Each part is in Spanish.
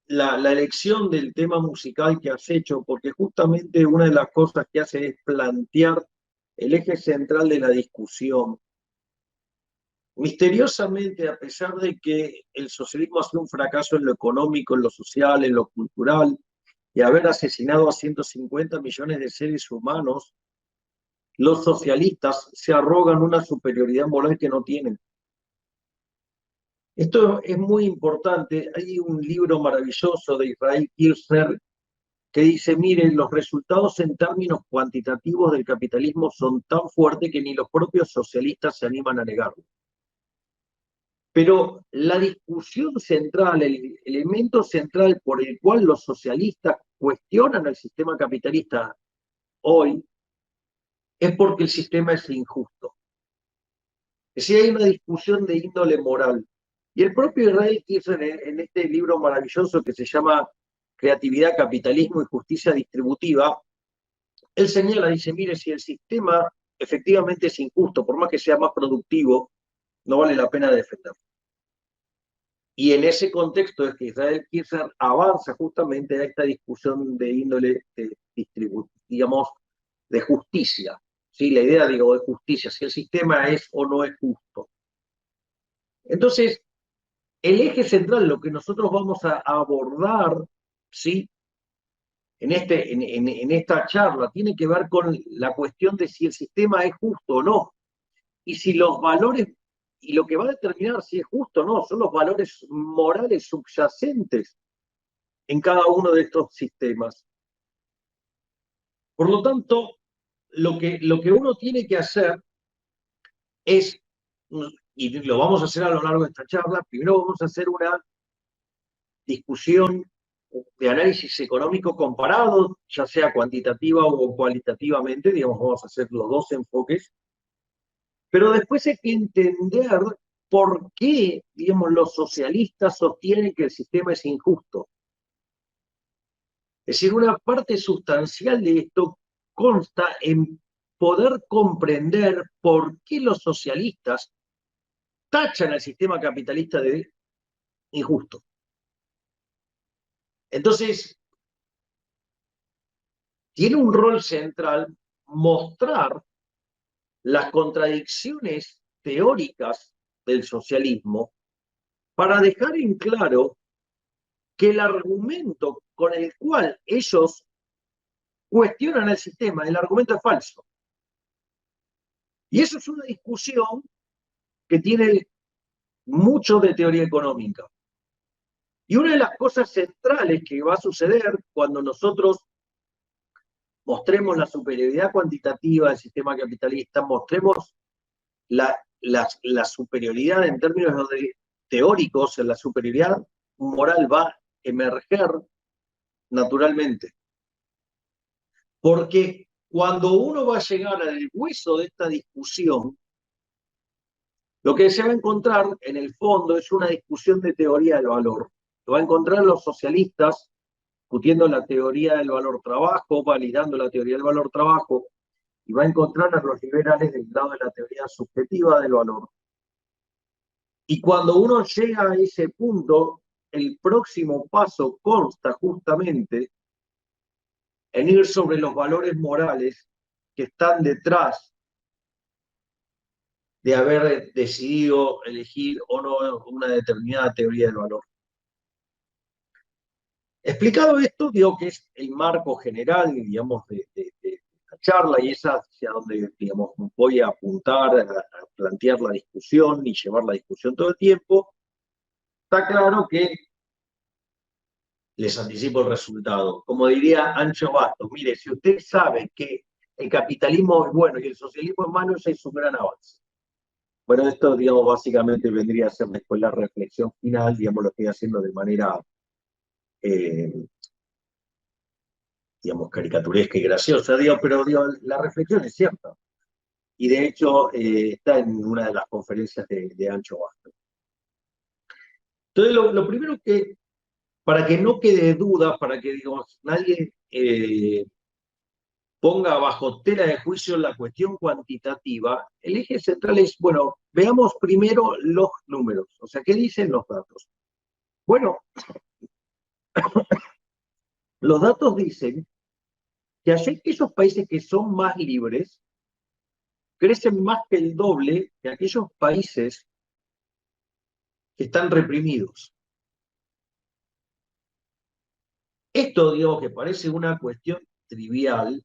la elección del tema musical que has hecho, porque justamente una de las cosas que hace es plantear el eje central de la discusión. Misteriosamente, a pesar de que el socialismo ha sido un fracaso en lo económico, en lo social, en lo cultural, y haber asesinado a 150 millones de seres humanos, los socialistas se arrogan una superioridad moral que no tienen. Esto es muy importante. Hay un libro maravilloso de Israel Kirzner que dice, miren, los resultados en términos cuantitativos del capitalismo son tan fuertes que ni los propios socialistas se animan a negarlo. Pero la discusión central, el elemento central por el cual los socialistas cuestionan el sistema capitalista hoy, es porque el sistema es injusto. Es decir, hay una discusión de índole moral. Y el propio Israel Kirzner, en este libro maravilloso que se llama Creatividad, Capitalismo y Justicia Distributiva, él señala, dice, mire, si el sistema efectivamente es injusto, por más que sea más productivo, no vale la pena defenderlo. Y en ese contexto es que Israel Kirzner avanza justamente a esta discusión de índole digamos, de justicia. ¿Sí? La idea, digo, de justicia, si el sistema es o no es justo. Entonces, el eje central, lo que nosotros vamos a abordar, ¿sí? En esta charla, tiene que ver con la cuestión de si el sistema es justo o no. Y si los valores, y lo que va a determinar si es justo o no, son los valores morales subyacentes en cada uno de estos sistemas. Por lo tanto, lo que uno tiene que hacer es, y lo vamos a hacer a lo largo de esta charla, primero vamos a hacer una discusión de análisis económico comparado, ya sea cuantitativa o cualitativamente, digamos, vamos a hacer los dos enfoques, pero después hay que entender por qué, digamos, los socialistas sostienen que el sistema es injusto. Es decir, una parte sustancial de esto consta en poder comprender por qué los socialistas tachan al sistema capitalista de injusto. Entonces, tiene un rol central mostrar las contradicciones teóricas del socialismo para dejar en claro que el argumento con el cual ellos cuestionan el sistema, el argumento es falso. Y eso es una discusión que tiene mucho de teoría económica. Y una de las cosas centrales que va a suceder cuando nosotros mostremos la superioridad cuantitativa del sistema capitalista, mostremos la superioridad en términos teóricos, la superioridad moral va a emerger naturalmente. Porque cuando uno va a llegar al hueso de esta discusión, lo que se va a encontrar en el fondo es una discusión de teoría del valor. Lo va a encontrar los socialistas discutiendo la teoría del valor trabajo, validando la teoría del valor trabajo, y va a encontrar a los liberales del lado de la teoría subjetiva del valor. Y cuando uno llega a ese punto, el próximo paso consta justamente en ir sobre los valores morales que están detrás de haber decidido elegir o no una determinada teoría del valor. Explicado esto, digo que es el marco general, digamos, de la charla, y es hacia donde, digamos, voy a apuntar a plantear la discusión y llevar la discusión todo el tiempo. Está claro que les anticipo el resultado. Como diría Ancho Bastos, mire, si usted sabe que el capitalismo es bueno y el socialismo es malo, ese es un gran avance. Bueno, esto, digamos, básicamente vendría a ser después la reflexión final, digamos, lo estoy haciendo de manera, digamos, caricaturesca y graciosa, digo, pero digo, la reflexión es cierta. Y de hecho está en una de las conferencias de Ancho Bastos. Entonces, lo primero que, para que no quede duda, para que, digamos, nadie ponga bajo tela de juicio la cuestión cuantitativa, el eje central es, bueno, veamos primero los números, o sea, ¿qué dicen los datos? Bueno, los datos dicen que aquellos países que son más libres crecen más que el doble que aquellos países que están reprimidos. Esto, digo, que parece una cuestión trivial.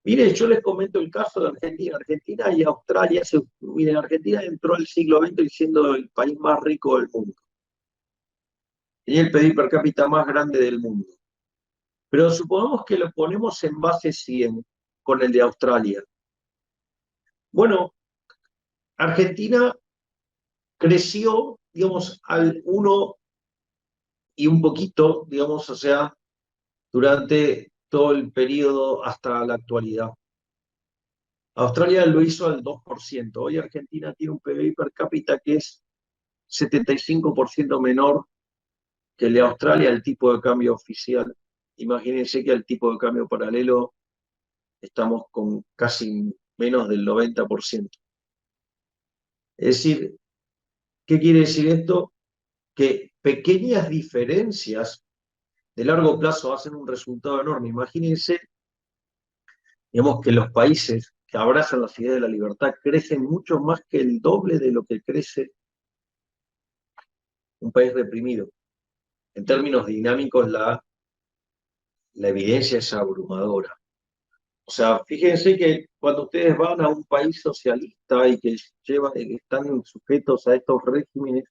Mire, yo les comento el caso de Argentina. Argentina y Australia, miren, Argentina entró al siglo XX siendo el país más rico del mundo. Tenía el PIB per cápita más grande del mundo. Pero supongamos que lo ponemos en base 100 con el de Australia. Bueno, Argentina creció, digamos, al 1 y un poquito, digamos, o sea, durante todo el periodo hasta la actualidad. Australia lo hizo al 2%. Hoy Argentina tiene un PBI per cápita que es 75% menor que el de Australia, el tipo de cambio oficial. Imagínense que al tipo de cambio paralelo estamos con casi menos del 90%. Es decir, ¿qué quiere decir esto? Que pequeñas diferencias de largo plazo hacen un resultado enorme. Imagínense, digamos, que los países que abrazan las ideas de la libertad crecen mucho más que el doble de lo que crece un país reprimido. En términos dinámicos, la evidencia es abrumadora. O sea, fíjense que cuando ustedes van a un país socialista y que están sujetos a estos regímenes,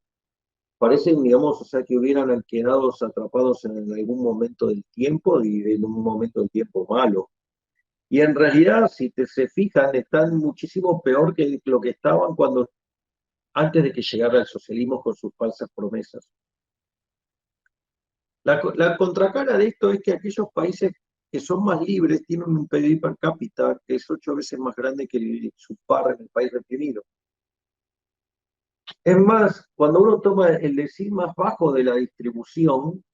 parecen, digamos, o sea, que hubieran quedado atrapados en algún momento del tiempo y en un momento del tiempo malo. Y en realidad, si se fijan, están muchísimo peor que lo que estaban antes de que llegara el socialismo con sus falsas promesas. La contracara de esto es que aquellos países que son más libres tienen un PIB per cápita que es 8 veces más grande que su par en el país reprimido. Es más, cuando uno toma el decil más bajo de la distribución,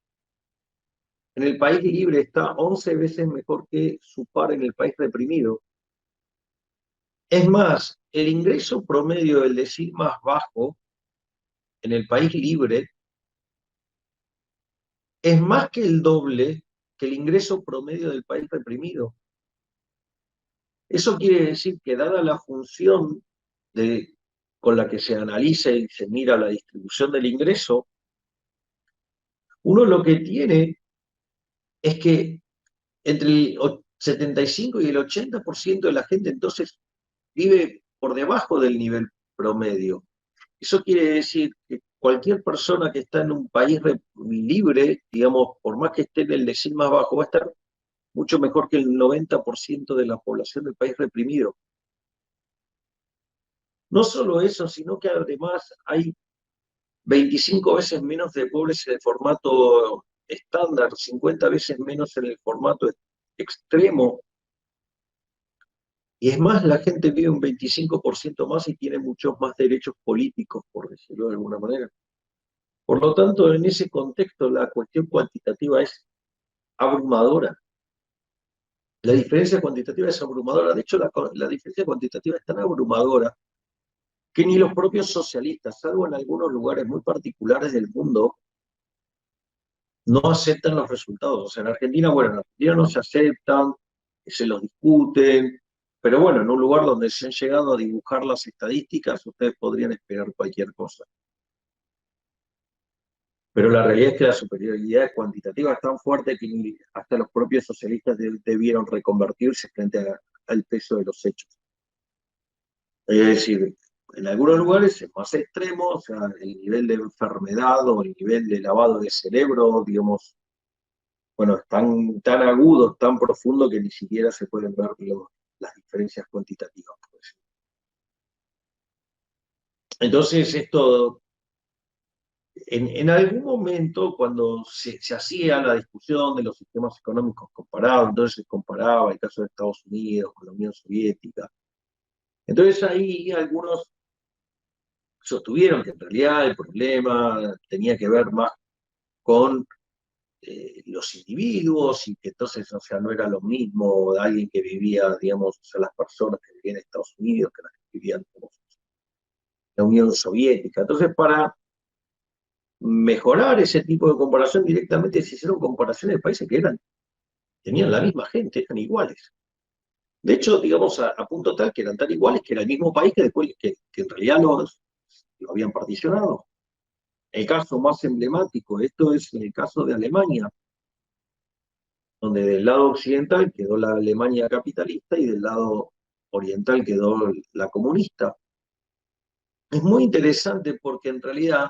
en el país libre está 11 veces mejor que su par en el país reprimido. Es más, el ingreso promedio del decil más bajo en el país libre es más que el doble que el ingreso promedio del país reprimido. Eso quiere decir que dada la función con la que se analiza y se mira la distribución del ingreso, uno lo que tiene es que entre el 75 y el 80% de la gente entonces vive por debajo del nivel promedio. Eso quiere decir que cualquier persona que está en un país libre, digamos, por más que esté en el decil más bajo, va a estar mucho mejor que el 90% de la población del país reprimido. No solo eso, sino que además hay 25 veces menos de pobres en el formato estándar, 50 veces menos en el formato extremo. Y es más, la gente vive un 25% más y tiene muchos más derechos políticos, por decirlo de alguna manera. Por lo tanto, en ese contexto, la cuestión cuantitativa es abrumadora. La diferencia cuantitativa es abrumadora. De hecho, la diferencia cuantitativa es tan abrumadora que ni los propios socialistas, salvo en algunos lugares muy particulares del mundo, no aceptan los resultados. O sea, en Argentina, bueno, en Argentina no se aceptan, se los discuten, pero bueno, en un lugar donde se han llegado a dibujar las estadísticas, ustedes podrían esperar cualquier cosa. Pero la realidad es que la superioridad cuantitativa es tan fuerte que hasta los propios socialistas debieron reconvertirse frente al peso de los hechos. Es decir, en algunos lugares es más extremo, o sea, el nivel de enfermedad o el nivel de lavado de cerebro, digamos, bueno, es tan agudo, tan profundo que ni siquiera se pueden ver las diferencias cuantitativas. Pues. Entonces, esto, en algún momento, cuando se hacía la discusión de los sistemas económicos comparados, entonces se comparaba el caso de Estados Unidos con la Unión Soviética. Entonces ahí algunos sostuvieron que en realidad el problema tenía que ver más con los individuos y que entonces, o sea, no era lo mismo de alguien que vivía, digamos, o sea, las personas que vivían en Estados Unidos que las que vivían en la Unión Soviética. Entonces, para mejorar ese tipo de comparación directamente se hicieron comparaciones de países que tenían la misma gente, eran iguales. De hecho, digamos, a punto tal que eran tan iguales que era el mismo país que después, que en realidad lo habían particionado. El caso más emblemático, esto es en el caso de Alemania, donde del lado occidental quedó la Alemania capitalista y del lado oriental quedó la comunista. Es muy interesante porque en realidad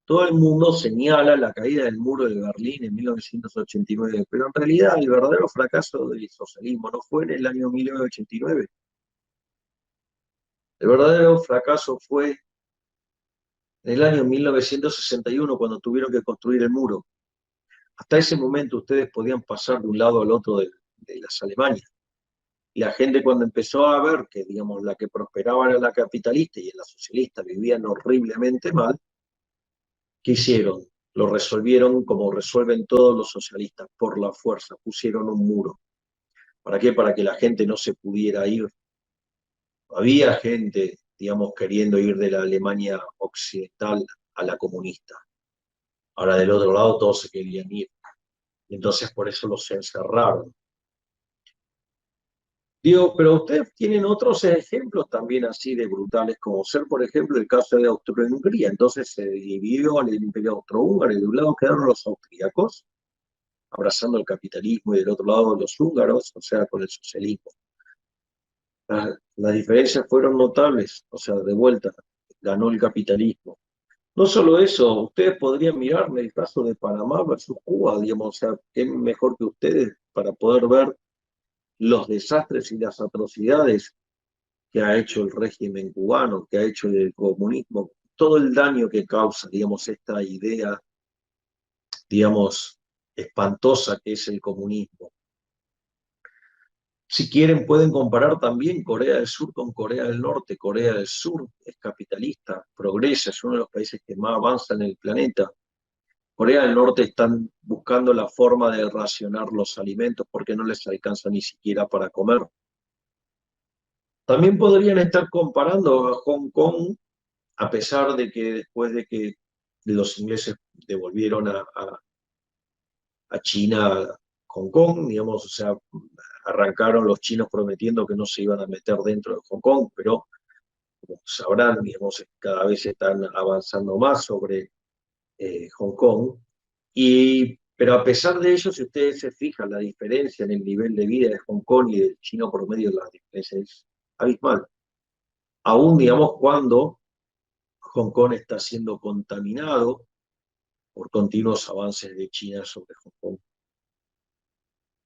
todo el mundo señala la caída del muro de Berlín en 1989, pero en realidad el verdadero fracaso del socialismo no fue en el año 1989. El verdadero fracaso fue en el año 1961 cuando tuvieron que construir el muro. Hasta ese momento ustedes podían pasar de un lado al otro de las Alemanias. Y la gente cuando empezó a ver que, digamos, la que prosperaba era la capitalista y la socialista vivían horriblemente mal, ¿qué hicieron? Lo resolvieron como resuelven todos los socialistas, por la fuerza, pusieron un muro. ¿Para qué? Para que la gente no se pudiera ir. Había gente, digamos, queriendo ir de la Alemania occidental a la comunista. Ahora del otro lado todos se querían ir. Entonces por eso los encerraron. Digo, pero ustedes tienen otros ejemplos también así de brutales, como ser, por ejemplo, el caso de Austria-Hungría. Entonces se dividió el imperio austrohúngaro y de un lado quedaron los austríacos, abrazando el capitalismo, y del otro lado los húngaros, o sea, con el socialismo. Las diferencias fueron notables, o sea, de vuelta, ganó el capitalismo. No solo eso, ustedes podrían mirarme el caso de Panamá versus Cuba, digamos, o sea, ¿qué mejor que ustedes para poder ver los desastres y las atrocidades que ha hecho el régimen cubano, que ha hecho el comunismo, todo el daño que causa, digamos, esta idea, digamos, espantosa que es el comunismo? Si quieren, pueden comparar también Corea del Sur con Corea del Norte. Corea del Sur es capitalista, progresa, es uno de los países que más avanza en el planeta. Corea del Norte están buscando la forma de racionar los alimentos porque no les alcanza ni siquiera para comer. También podrían estar comparando a Hong Kong, a pesar de que después de que los ingleses devolvieron a China Hong Kong, digamos, o sea, arrancaron los chinos prometiendo que no se iban a meter dentro de Hong Kong, pero como sabrán, digamos, cada vez están avanzando más sobre Hong Kong. Pero a pesar de ello, si ustedes se fijan, la diferencia en el nivel de vida de Hong Kong y del chino promedio, la diferencia es abismal. Aún, digamos, cuando Hong Kong está siendo contaminado por continuos avances de China sobre Hong Kong.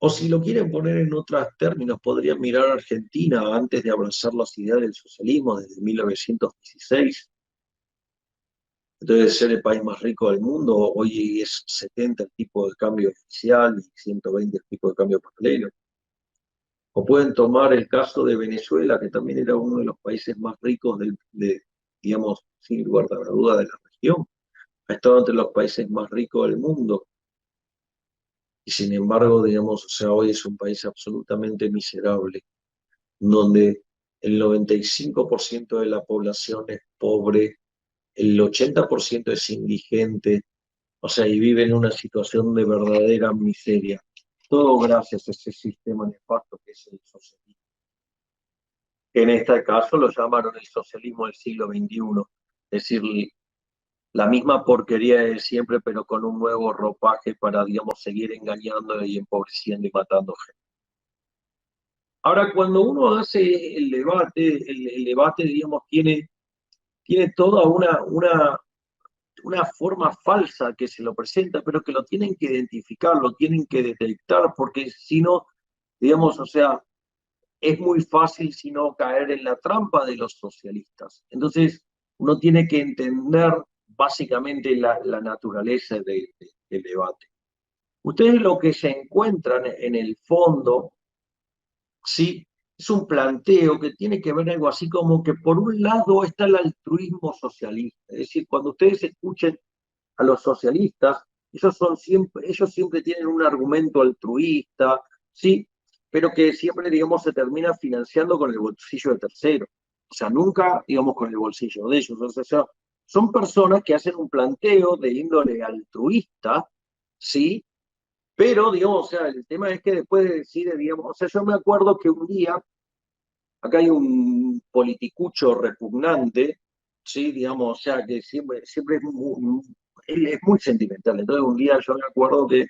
O si lo quieren poner en otros términos, podrían mirar a Argentina antes de abrazar las ideas del socialismo desde 1916. Entonces, de ser el país más rico del mundo, hoy es 70 el tipo de cambio oficial y 120 el tipo de cambio paralelo. O pueden tomar el caso de Venezuela, que también era uno de los países más ricos, digamos, sin lugar a la duda, de la región. Ha estado entre los países más ricos del mundo. Y sin embargo, digamos, o sea, hoy es un país absolutamente miserable, donde el 95% de la población es pobre, el 80% es indigente, o sea, y vive en una situación de verdadera miseria. Todo gracias a ese sistema nefasto que es el socialismo. En este caso lo llamaron el socialismo del siglo XXI, es decir, la misma porquería de siempre, pero con un nuevo ropaje para, digamos, seguir engañando y empobreciendo y matando gente. Ahora, cuando uno hace el debate, digamos, tiene toda una forma falsa que se lo presenta, pero que lo tienen que identificar, lo tienen que detectar, porque si no, digamos, o sea, es muy fácil si no caer en la trampa de los socialistas. Entonces, uno tiene que entender básicamente la naturaleza del debate. Ustedes lo que se encuentran en el fondo, ¿sí? Es un planteo que tiene que ver algo así como que por un lado está el altruismo socialista, es decir, cuando ustedes escuchen a los socialistas, ellos siempre tienen un argumento altruista, ¿sí? Pero que siempre, digamos, se termina financiando con el bolsillo de tercero. O sea, nunca, digamos, con el bolsillo de ellos. O sea, son personas que hacen un planteo de índole altruista, ¿sí? Pero, digamos, o sea, el tema es que después decide, digamos, o sea, yo me acuerdo que un día, acá hay un politicucho repugnante, ¿sí? Digamos, o sea, que siempre él es muy sentimental. Entonces, un día yo me acuerdo que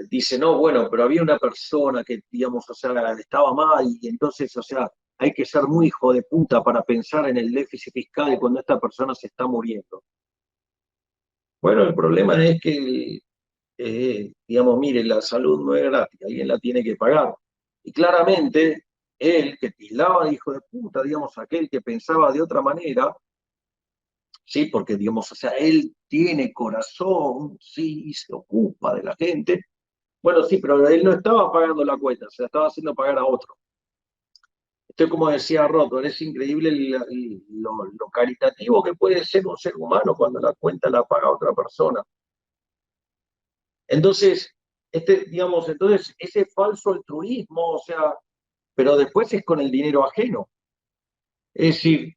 dice, no, bueno, pero había una persona que, digamos, o sea, estaba mal y entonces, o sea, hay que ser muy hijo de puta para pensar en el déficit fiscal cuando esta persona se está muriendo. Bueno, el problema es que, digamos, mire, la salud no es gratis, alguien la tiene que pagar. Y claramente, él que tildaba de hijo de puta, digamos, aquel que pensaba de otra manera, sí, porque, digamos, o sea, él tiene corazón, sí, y se ocupa de la gente. Bueno, sí, pero él no estaba pagando la cuenta, se la estaba haciendo pagar a otro. Esto es como decía Rothbard, es increíble lo caritativo que puede ser un ser humano cuando la cuenta la paga otra persona. Entonces, digamos, entonces ese falso altruismo, o sea, pero después es con el dinero ajeno. Es decir,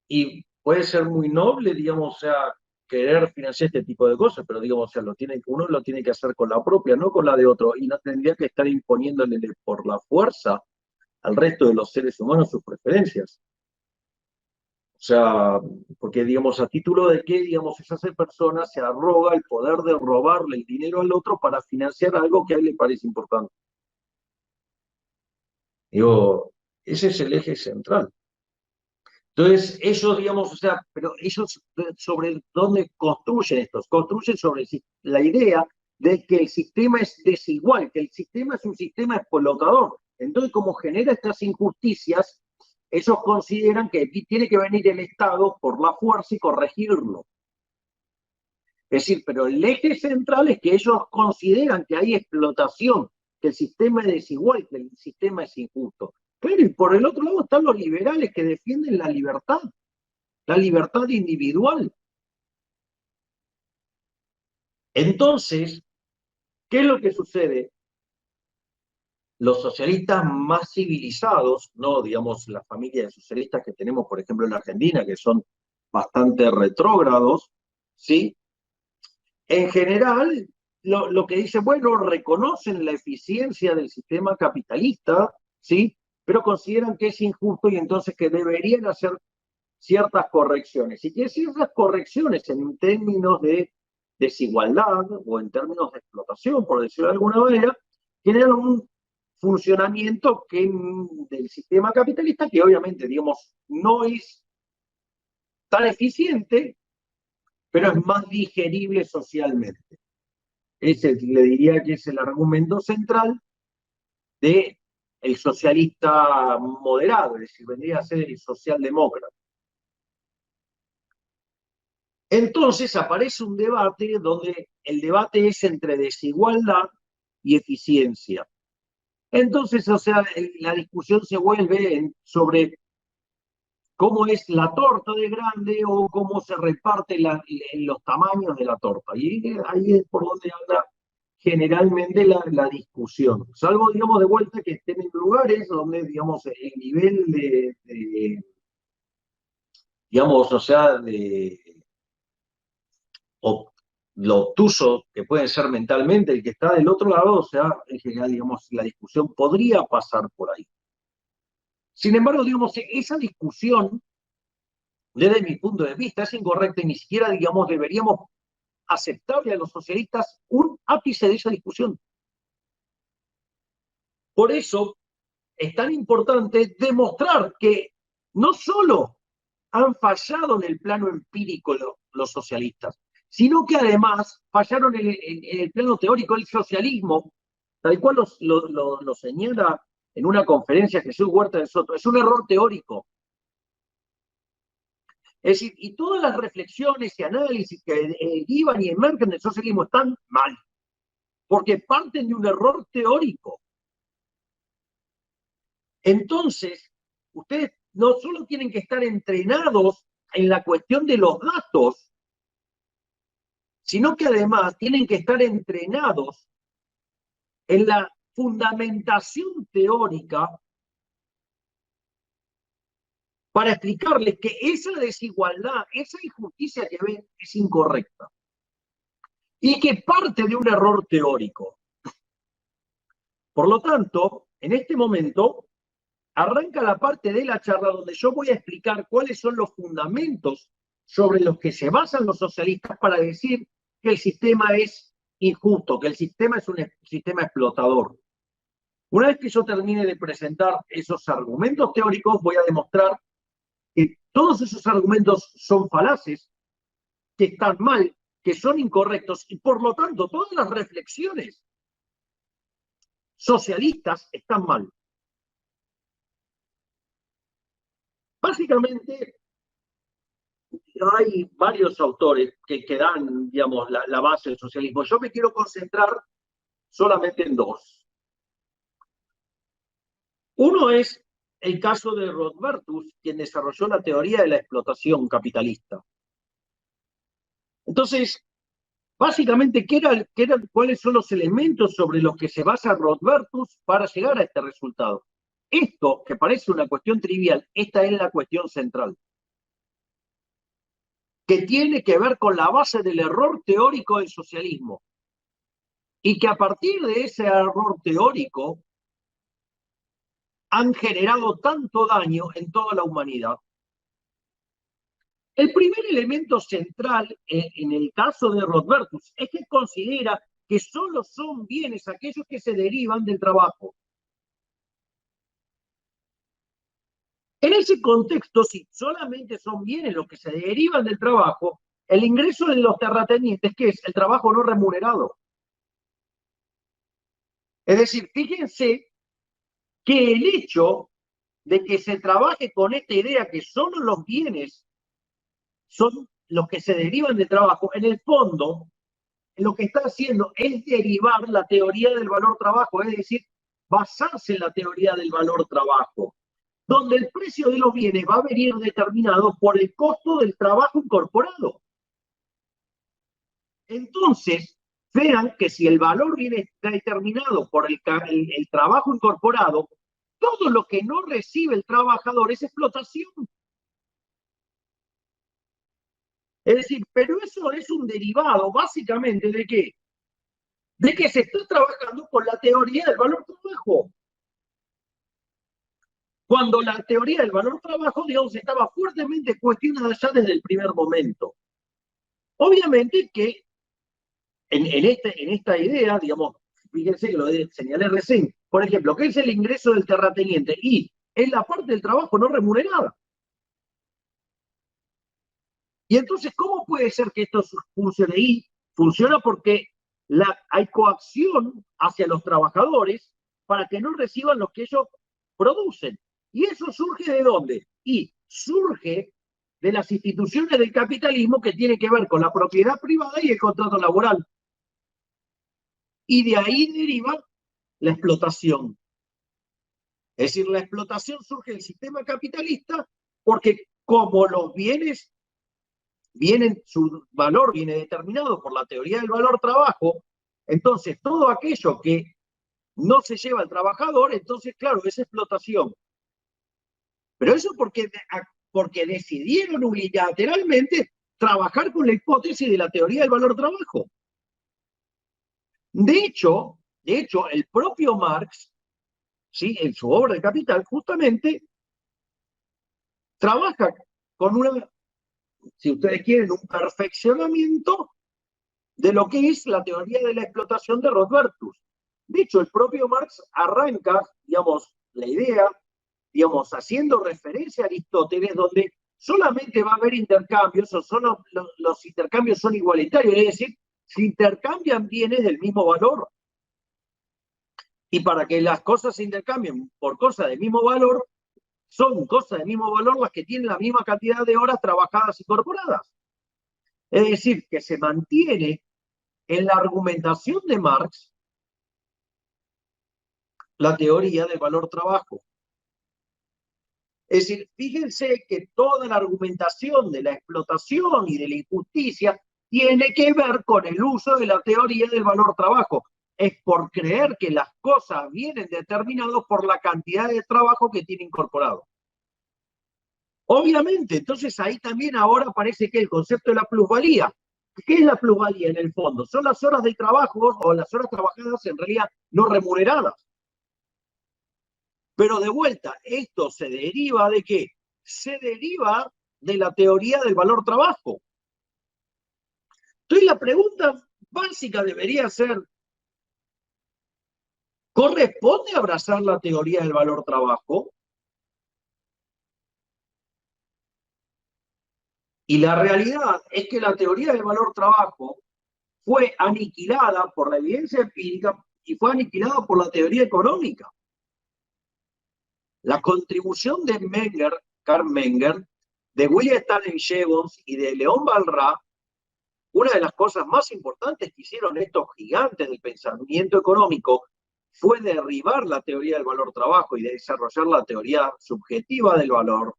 y puede ser muy noble, digamos, o sea, querer financiar este tipo de cosas, pero digamos, o sea, uno lo tiene que hacer con la propia, no con la de otro, y no tendría que estar imponiéndole por la fuerza al resto de los seres humanos sus preferencias. O sea, porque digamos, a título de que, digamos, esa persona se arroga el poder de robarle el dinero al otro para financiar algo que a él le parece importante. Digo, ese es el eje central. Entonces, ellos, digamos, o sea, pero ellos sobre dónde construyen estos, construyen sobre la idea de que el sistema es desigual, que el sistema es un sistema explotador. Entonces, como genera estas injusticias, ellos consideran que tiene que venir el Estado por la fuerza y corregirlo. Es decir, pero el eje central es que ellos consideran que hay explotación, que el sistema es desigual, que el sistema es injusto. Pero y por el otro lado están los liberales que defienden la libertad individual. Entonces, ¿qué es lo que sucede? Los socialistas más civilizados, no digamos la familia de socialistas que tenemos, por ejemplo, en Argentina, que son bastante retrógrados, ¿sí? En general, lo que dice, bueno, reconocen la eficiencia del sistema capitalista, ¿sí? Pero consideran que es injusto y entonces que deberían hacer ciertas correcciones. Y que ciertas correcciones en términos de desigualdad o en términos de explotación, por decirlo de alguna manera, generan un funcionamiento del sistema capitalista que obviamente, digamos, no es tan eficiente, pero es más digerible socialmente. Ese le diría que es el argumento central de el socialista moderado, es decir, vendría a ser el socialdemócrata. Entonces aparece un debate donde el debate es entre desigualdad y eficiencia. Entonces, o sea, la discusión se vuelve sobre cómo es la torta de grande o cómo se reparte los tamaños de la torta. Y ahí es por donde anda generalmente la discusión. Salvo, digamos, de vuelta que estén en lugares donde, digamos, el nivel digamos, o sea, o lo obtuso que puede ser mentalmente el que está del otro lado, o sea, en general, digamos, la discusión podría pasar por ahí. Sin embargo, digamos, esa discusión, desde mi punto de vista, es incorrecta y ni siquiera, digamos, deberíamos aceptarle a los socialistas un ápice de esa discusión. Por eso es tan importante demostrar que no solo han fallado en el plano empírico los socialistas, sino que además fallaron en el plano teórico del socialismo, tal cual lo señala en una conferencia Jesús Huerta de Soto. Es un error teórico. Es decir, y todas las reflexiones y análisis que derivan y emergen del socialismo están mal, porque parten de un error teórico. Entonces, ustedes no solo tienen que estar entrenados en la cuestión de los datos, sino que además tienen que estar entrenados en la fundamentación teórica para explicarles que esa desigualdad, esa injusticia que ven es incorrecta y que parte de un error teórico. Por lo tanto, en este momento, arranca la parte de la charla donde yo voy a explicar cuáles son los fundamentos sobre los que se basan los socialistas para decir que el sistema es injusto, que el sistema es un sistema explotador. Una vez que yo termine de presentar esos argumentos teóricos, voy a demostrar que todos esos argumentos son falaces, que están mal, que son incorrectos, y por lo tanto todas las reflexiones socialistas están mal. Básicamente, hay varios autores que dan, digamos, la base del socialismo. Yo me quiero concentrar solamente en dos. Uno es el caso de Rothbardus, quien desarrolló la teoría de la explotación capitalista. Entonces, básicamente, ¿cuáles son los elementos sobre los que se basa Rothbardus para llegar a este resultado? Esto, que parece una cuestión trivial, esta es la cuestión central, que tiene que ver con la base del error teórico del socialismo, y que a partir de ese error teórico han generado tanto daño en toda la humanidad. El primer elemento central en el caso de Rothbardus es que considera que solo son bienes aquellos que se derivan del trabajo. En ese contexto, si solamente son bienes los que se derivan del trabajo, el ingreso de los terratenientes, que es el trabajo no remunerado. Es decir, fíjense que el hecho de que se trabaje con esta idea que solo los bienes son los que se derivan del trabajo, en el fondo, lo que está haciendo es derivar la teoría del valor trabajo, es decir, basarse en la teoría del valor trabajo, donde el precio de los bienes va a venir determinado por el costo del trabajo incorporado. Entonces, vean que si el valor viene determinado por el trabajo incorporado, todo lo que no recibe el trabajador es explotación. Es decir, pero eso es un derivado básicamente ¿de qué? De que se está trabajando con la teoría del valor trabajo. Cuando la teoría del valor trabajo, digamos, estaba fuertemente cuestionada ya desde el primer momento. Obviamente que en esta idea, digamos, fíjense que lo señalé recién, por ejemplo, ¿qué es el ingreso del terrateniente? Y es la parte del trabajo no remunerada. Y entonces, ¿cómo puede ser que esto funcione? Y funciona porque hay coacción hacia los trabajadores para que no reciban lo que ellos producen. ¿Y eso surge de dónde? Y surge de las instituciones del capitalismo que tiene que ver con la propiedad privada y el contrato laboral. Y de ahí deriva la explotación. Es decir, la explotación surge del sistema capitalista porque como los bienes su valor viene determinado por la teoría del valor trabajo, entonces todo aquello que no se lleva al trabajador, entonces claro, es explotación. Pero eso porque decidieron unilateralmente trabajar con la hipótesis de la teoría del valor trabajo. De hecho, el propio Marx, ¿sí?, en su obra El Capital, justamente trabaja con una, si ustedes quieren, un perfeccionamiento de lo que es la teoría de la explotación de Rothbardus. De hecho, el propio Marx arranca, digamos, la idea, digamos, haciendo referencia a Aristóteles, donde solamente va a haber intercambios, o solo los intercambios son igualitarios, es decir, se intercambian bienes del mismo valor. Y para que las cosas se intercambien por cosas del mismo valor, son cosas del mismo valor las que tienen la misma cantidad de horas trabajadas y incorporadas. Es decir, que se mantiene en la argumentación de Marx la teoría del valor trabajo. Es decir, fíjense que toda la argumentación de la explotación y de la injusticia tiene que ver con el uso de la teoría del valor trabajo. Es por creer que las cosas vienen determinadas por la cantidad de trabajo que tiene incorporado. Obviamente, entonces ahí también ahora parece que el concepto de la plusvalía. ¿Qué es la plusvalía en el fondo? Son las horas de trabajo o las horas trabajadas en realidad no remuneradas. Pero de vuelta, esto se deriva de qué? Se deriva de la teoría del valor trabajo. Entonces la pregunta básica debería ser, ¿corresponde abrazar la teoría del valor trabajo? Y la realidad es que la teoría del valor trabajo fue aniquilada por la evidencia empírica y fue aniquilada por la teoría económica. La contribución de Menger, Karl Menger, de William Stanley Jevons y de León Barra, una de las cosas más importantes que hicieron estos gigantes del pensamiento económico fue derribar la teoría del valor trabajo y desarrollar la teoría subjetiva del valor.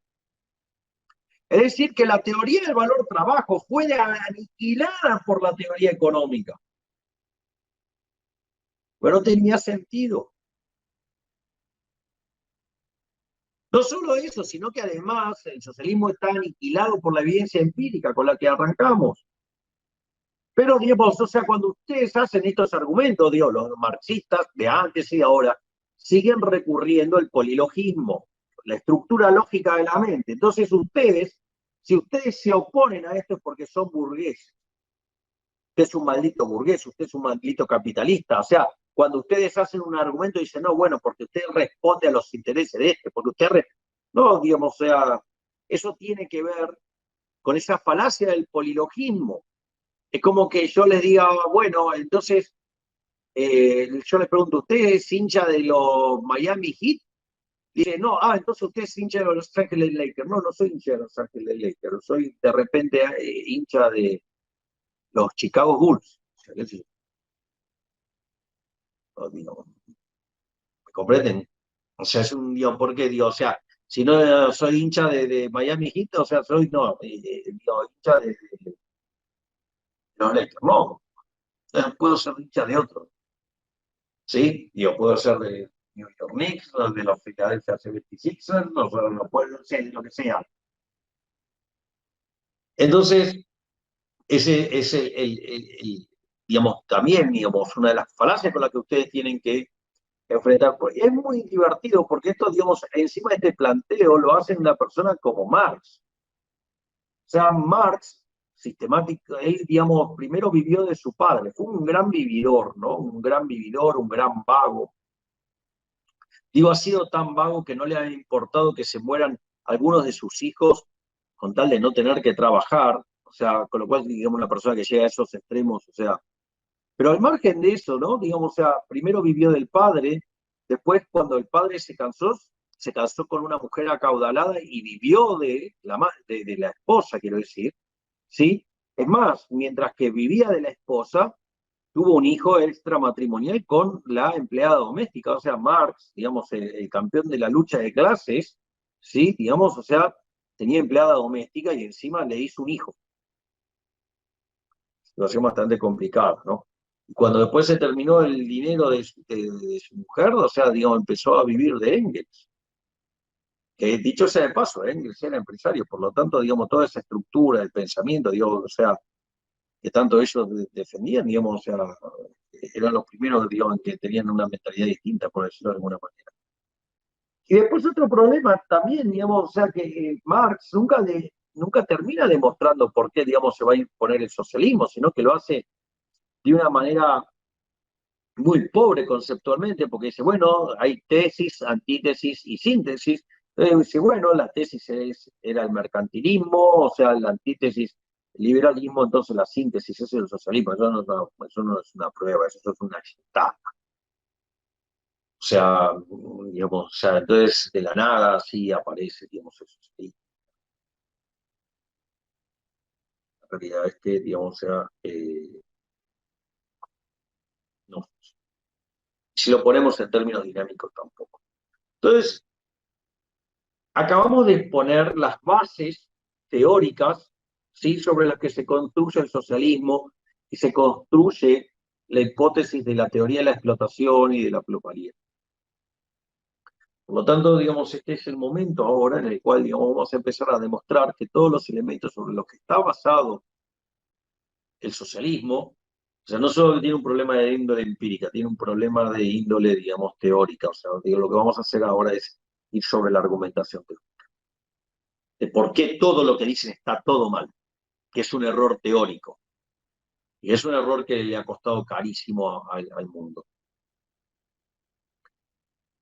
Es decir, que la teoría del valor trabajo fue aniquilada por la teoría económica. Pero no tenía sentido. No solo eso, sino que además el socialismo está aniquilado por la evidencia empírica con la que arrancamos. Pero, digamos, o sea, cuando ustedes hacen estos argumentos, digo, los marxistas de antes y de ahora siguen recurriendo al polilogismo, la estructura lógica de la mente. Entonces, ustedes, si ustedes se oponen a esto es porque son burgueses. Usted es un maldito burgués, usted es un maldito capitalista. O sea, cuando ustedes hacen un argumento y dicen, no, bueno, porque usted responde a los intereses de este, porque usted... No, digamos, o sea, eso tiene que ver con esa falacia del polilogismo. Es como que yo les diga, bueno, entonces, yo les pregunto, ¿usted es hincha de los Miami Heat? Dice, no, entonces usted es hincha de los Ángeles Lakers. No, no soy hincha de los Ángeles Lakers, soy de repente hincha de los Chicago Bulls. O sea, ¿me comprenden? O sea, es un, digo, ¿por qué? Digo, o sea, si no soy hincha de Miami Heat, o sea, soy, no, digo, hincha de los Lakers. No, puedo ser hincha de otro. ¿Sí? Digo, puedo ser de New York Knicks, o de los Philadelphia 76ers, no puedo ser lo que sea. Entonces, ese es digamos, también, digamos, una de las falacias con las que ustedes tienen que enfrentar. Es muy divertido porque esto, digamos, encima de este planteo lo hacen una persona como Marx. O sea, Marx, sistemático, él, digamos, primero vivió de su padre, fue un gran vividor, ¿no? Un gran vividor, un gran vago. Digo, ha sido tan vago que no le ha importado que se mueran algunos de sus hijos con tal de no tener que trabajar, o sea, con lo cual, digamos, una persona que llega a esos extremos, o sea, pero al margen de eso, ¿no? Digamos, o sea, primero vivió del padre, después cuando el padre se casó con una mujer acaudalada y vivió de la esposa, quiero decir, ¿sí? Es más, mientras que vivía de la esposa, tuvo un hijo extramatrimonial con la empleada doméstica, o sea, Marx, digamos, el campeón de la lucha de clases, ¿sí? Digamos, o sea, tenía empleada doméstica y encima le hizo un hijo. Situación bastante complicada, ¿no? Y cuando después se terminó el dinero de su mujer, o sea, digamos, empezó a vivir de Engels. Que dicho sea de paso, Engels era empresario, por lo tanto, digamos, toda esa estructura del pensamiento, digamos, o sea, que tanto ellos defendían, digamos, o sea, eran los primeros, digamos, que tenían una mentalidad distinta, por decirlo de alguna manera. Y después otro problema también, digamos, o sea, que Marx nunca termina demostrando por qué, digamos, se va a imponer el socialismo, sino que lo hace de una manera muy pobre conceptualmente, porque dice, bueno, hay tesis, antítesis y síntesis. Entonces dice, bueno, la tesis era el mercantilismo, o sea, la antítesis, el liberalismo, entonces la síntesis es el socialismo. Eso no es una prueba, eso es una citada. O sea, digamos, o sea, entonces de la nada sí aparece, digamos, eso. Sí. La realidad es que, digamos, o sea, no. Si lo ponemos en términos dinámicos tampoco. Entonces, acabamos de exponer las bases teóricas, ¿sí?, sobre las que se construye el socialismo y se construye la hipótesis de la teoría de la explotación y de la plusvalía. Por lo tanto, digamos, este es el momento ahora en el cual, digamos, vamos a empezar a demostrar que todos los elementos sobre los que está basado el socialismo, o sea, no solo tiene un problema de índole empírica, tiene un problema de índole, digamos, teórica. O sea, digo, lo que vamos a hacer ahora es ir sobre la argumentación de por qué todo lo que dicen está todo mal, que es un error teórico. Y es un error que le ha costado carísimo al mundo.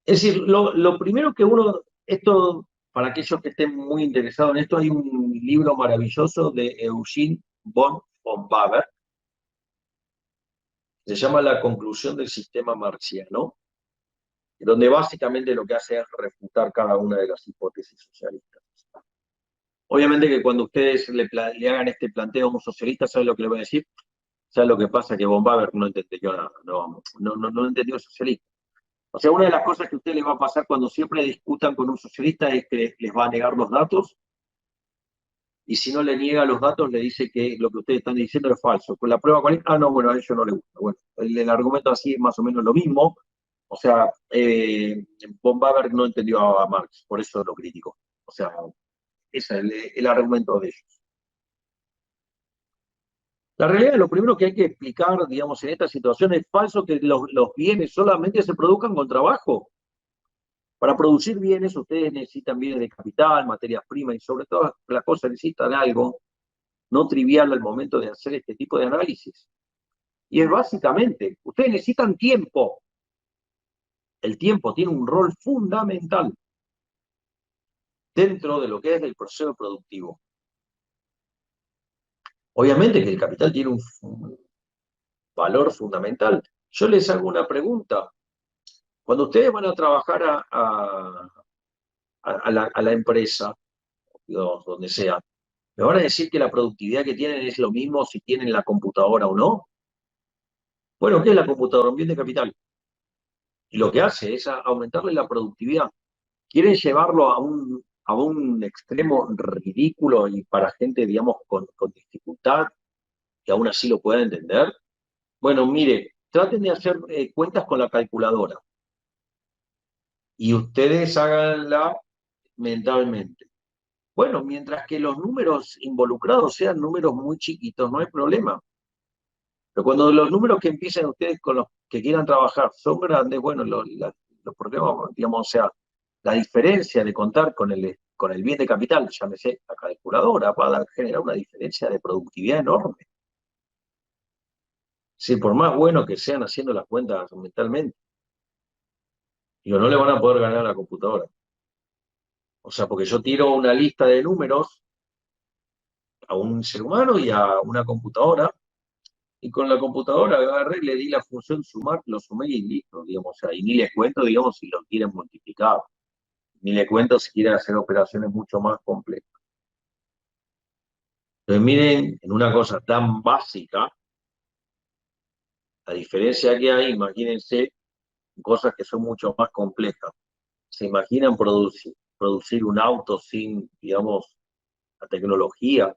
Es decir, lo primero que uno, esto, para aquellos que estén muy interesados en esto, hay un libro maravilloso de Eugene von Baber, se llama La conclusión del sistema marxiano, donde básicamente lo que hace es refutar cada una de las hipótesis socialistas. Obviamente que cuando ustedes le hagan este planteo a un socialista, ¿saben lo que le voy a decir? ¿Saben lo que pasa? Que von Baber no entendió nada, no entendió el socialismo. O sea, una de las cosas que a usted le va a pasar cuando siempre discutan con un socialista es que les va a negar los datos, y si no le niega los datos, le dice que lo que ustedes están diciendo es falso. Con la prueba, ¿cuál es? Ah, no, bueno, a ellos no les gusta. Bueno, el argumento así es más o menos lo mismo. O sea, von Baber no entendió a Marx, por eso lo criticó. O sea, ese es el argumento de ellos. La realidad, lo primero que hay que explicar, digamos, en esta situación es falso que los bienes solamente se produzcan con trabajo. Para producir bienes, ustedes necesitan bienes de capital, materias primas y sobre todo las cosas necesitan algo no trivial al momento de hacer este tipo de análisis. Y es básicamente, ustedes necesitan tiempo. El tiempo tiene un rol fundamental dentro de lo que es el proceso productivo. Obviamente que el capital tiene un valor fundamental. Yo les hago una pregunta. Cuando ustedes van a trabajar a la empresa, digamos, donde sea, ¿me van a decir que la productividad que tienen es lo mismo si tienen la computadora o no? Bueno, ¿qué es la computadora? Un bien de capital. Y lo que hace es aumentarle la productividad. Quieren llevarlo a un extremo ridículo y para gente, digamos, con dificultad, que aún así lo pueda entender. Bueno, mire, traten de hacer cuentas con la calculadora y ustedes háganla mentalmente. Bueno, mientras que los números involucrados sean números muy chiquitos, no hay problema. Pero cuando los números que empiecen ustedes con los que quieran trabajar son grandes, bueno, los problemas, digamos, o sea, la diferencia de contar con el bien de capital, llámese la calculadora, va a generar una diferencia de productividad enorme. Sí, por más bueno que sean haciendo las cuentas mentalmente, digo, no le van a poder ganar a la computadora. O sea, porque yo tiro una lista de números a un ser humano y a una computadora, y con la computadora agarré y le di la función sumar, lo sumé y listo, digamos, o sea, y ni les cuento, digamos, si lo quieren multiplicar, ni le cuento si quieren hacer operaciones mucho más complejas. Entonces miren, en una cosa tan básica, la diferencia que hay, imagínense cosas que son mucho más complejas. ¿Se imaginan producir un auto sin, digamos, la tecnología?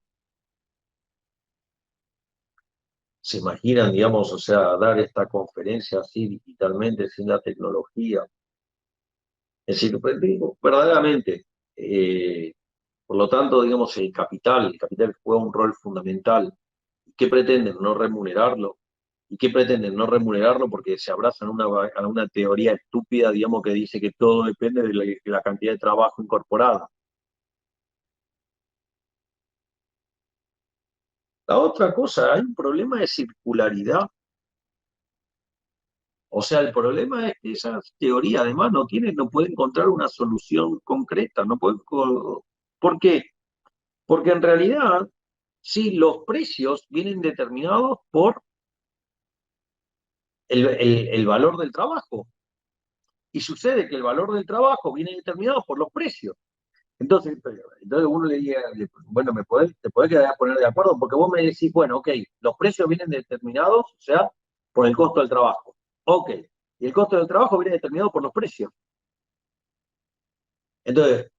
¿Se imaginan, digamos, o sea, dar esta conferencia así digitalmente sin la tecnología? Es decir, pues, digo, verdaderamente, por lo tanto, digamos, el capital juega un rol fundamental. ¿Qué pretenden? No remunerarlo. ¿Y qué pretenden? No remunerarlo porque se abrazan a una teoría estúpida, digamos, que dice que todo depende de la cantidad de trabajo incorporada. La otra cosa, hay un problema de circularidad. O sea, el problema es que esa teoría además no puede encontrar una solución concreta. No puede, ¿por qué? Porque en realidad, sí, los precios vienen determinados por el valor del trabajo. Y sucede que el valor del trabajo viene determinado por los precios. Entonces uno le diría, bueno, te podés quedar a poner de acuerdo, porque vos me decís, bueno, ok, los precios vienen determinados, o sea, por el costo del trabajo. Ok, y el costo del trabajo viene determinado por los precios. Entonces,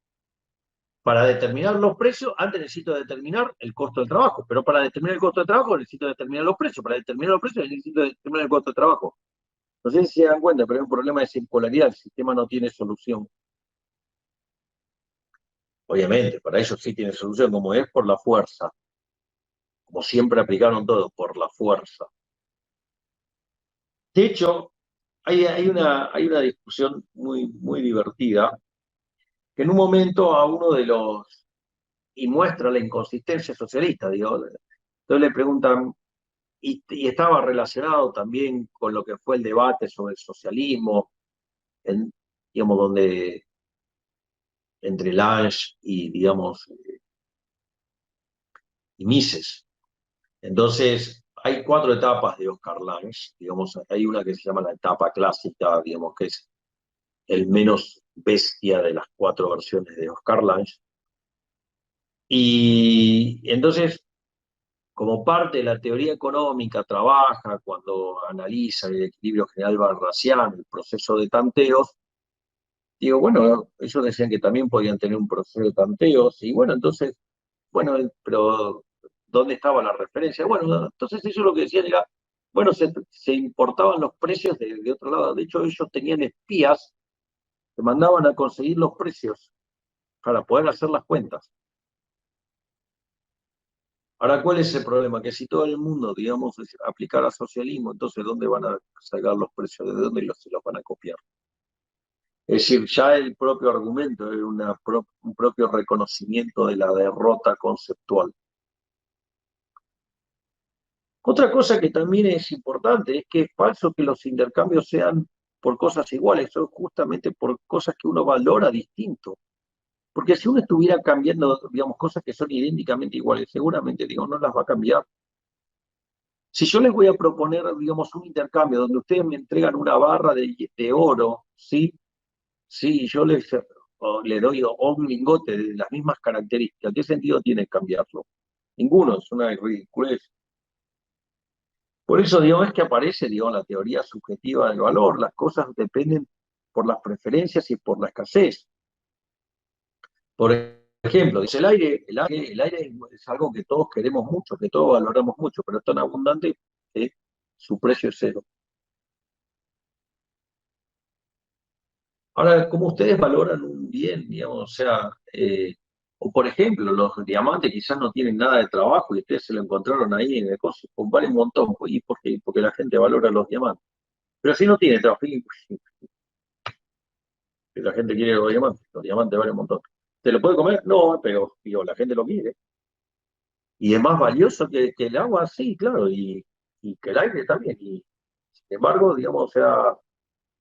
para determinar los precios, antes necesito determinar el costo del trabajo, pero para determinar el costo del trabajo necesito determinar los precios, para determinar los precios necesito determinar el costo del trabajo. No sé si se dan cuenta, pero hay un problema de circularidad, el sistema no tiene solución. Obviamente, para ellos sí tiene solución, como es por la fuerza, como siempre aplicaron todo, por la fuerza. De hecho, hay una discusión muy divertida, que en un momento a uno de los, y muestra la inconsistencia socialista, digo, entonces le preguntan, y estaba relacionado también con lo que fue el debate sobre el socialismo, en, digamos, donde entre Lange y, digamos, y Mises. Entonces, hay cuatro etapas de Oscar Lange, digamos, hay una que se llama la etapa clásica, digamos, que es el menos bestia de las cuatro versiones de Oscar Lange. Y entonces, como parte de la teoría económica, trabaja cuando analiza el equilibrio general barraciano, el proceso de tanteos. Digo, bueno, ellos decían que también podían tener un proceso de tanteos, y bueno, entonces, bueno, pero ¿dónde estaba la referencia? Bueno, entonces ellos lo que decían era, bueno, se importaban los precios de otro lado. De hecho, ellos tenían espías que mandaban a conseguir los precios para poder hacer las cuentas. Ahora, ¿cuál es el problema? Que si todo el mundo, digamos, aplicara socialismo, entonces ¿dónde van a sacar los precios? ¿De dónde se los van a copiar? Es decir, ya el propio argumento es un propio reconocimiento de la derrota conceptual. Otra cosa que también es importante es que es falso que los intercambios sean por cosas iguales, son justamente por cosas que uno valora distinto. Porque si uno estuviera cambiando, digamos, cosas que son idénticamente iguales, seguramente, digo, no las va a cambiar. Si yo les voy a proponer, digamos, un intercambio donde ustedes me entregan una barra de oro, ¿sí? Sí, yo le doy un lingote de las mismas características. ¿Qué sentido tiene cambiarlo? Ninguno, es una ridiculez. Por eso, digo, es que aparece, digo, la teoría subjetiva del valor. Las cosas dependen por las preferencias y por la escasez. Por ejemplo, dice el aire es algo que todos queremos mucho, que todos valoramos mucho, pero es tan abundante que su precio es cero. Ahora, ¿cómo ustedes valoran un bien, digamos? O sea, o por ejemplo, los diamantes quizás no tienen nada de trabajo y ustedes se lo encontraron ahí en el coso, pues vale un montón, pues, ¿y por qué? Porque la gente valora los diamantes. Pero si no tiene trabajo, si la gente quiere los diamantes valen un montón. ¿Se lo puede comer? No, pero digo, la gente lo quiere. Y es más valioso que el agua, sí, claro, y que el aire también. Y sin embargo, digamos, o sea,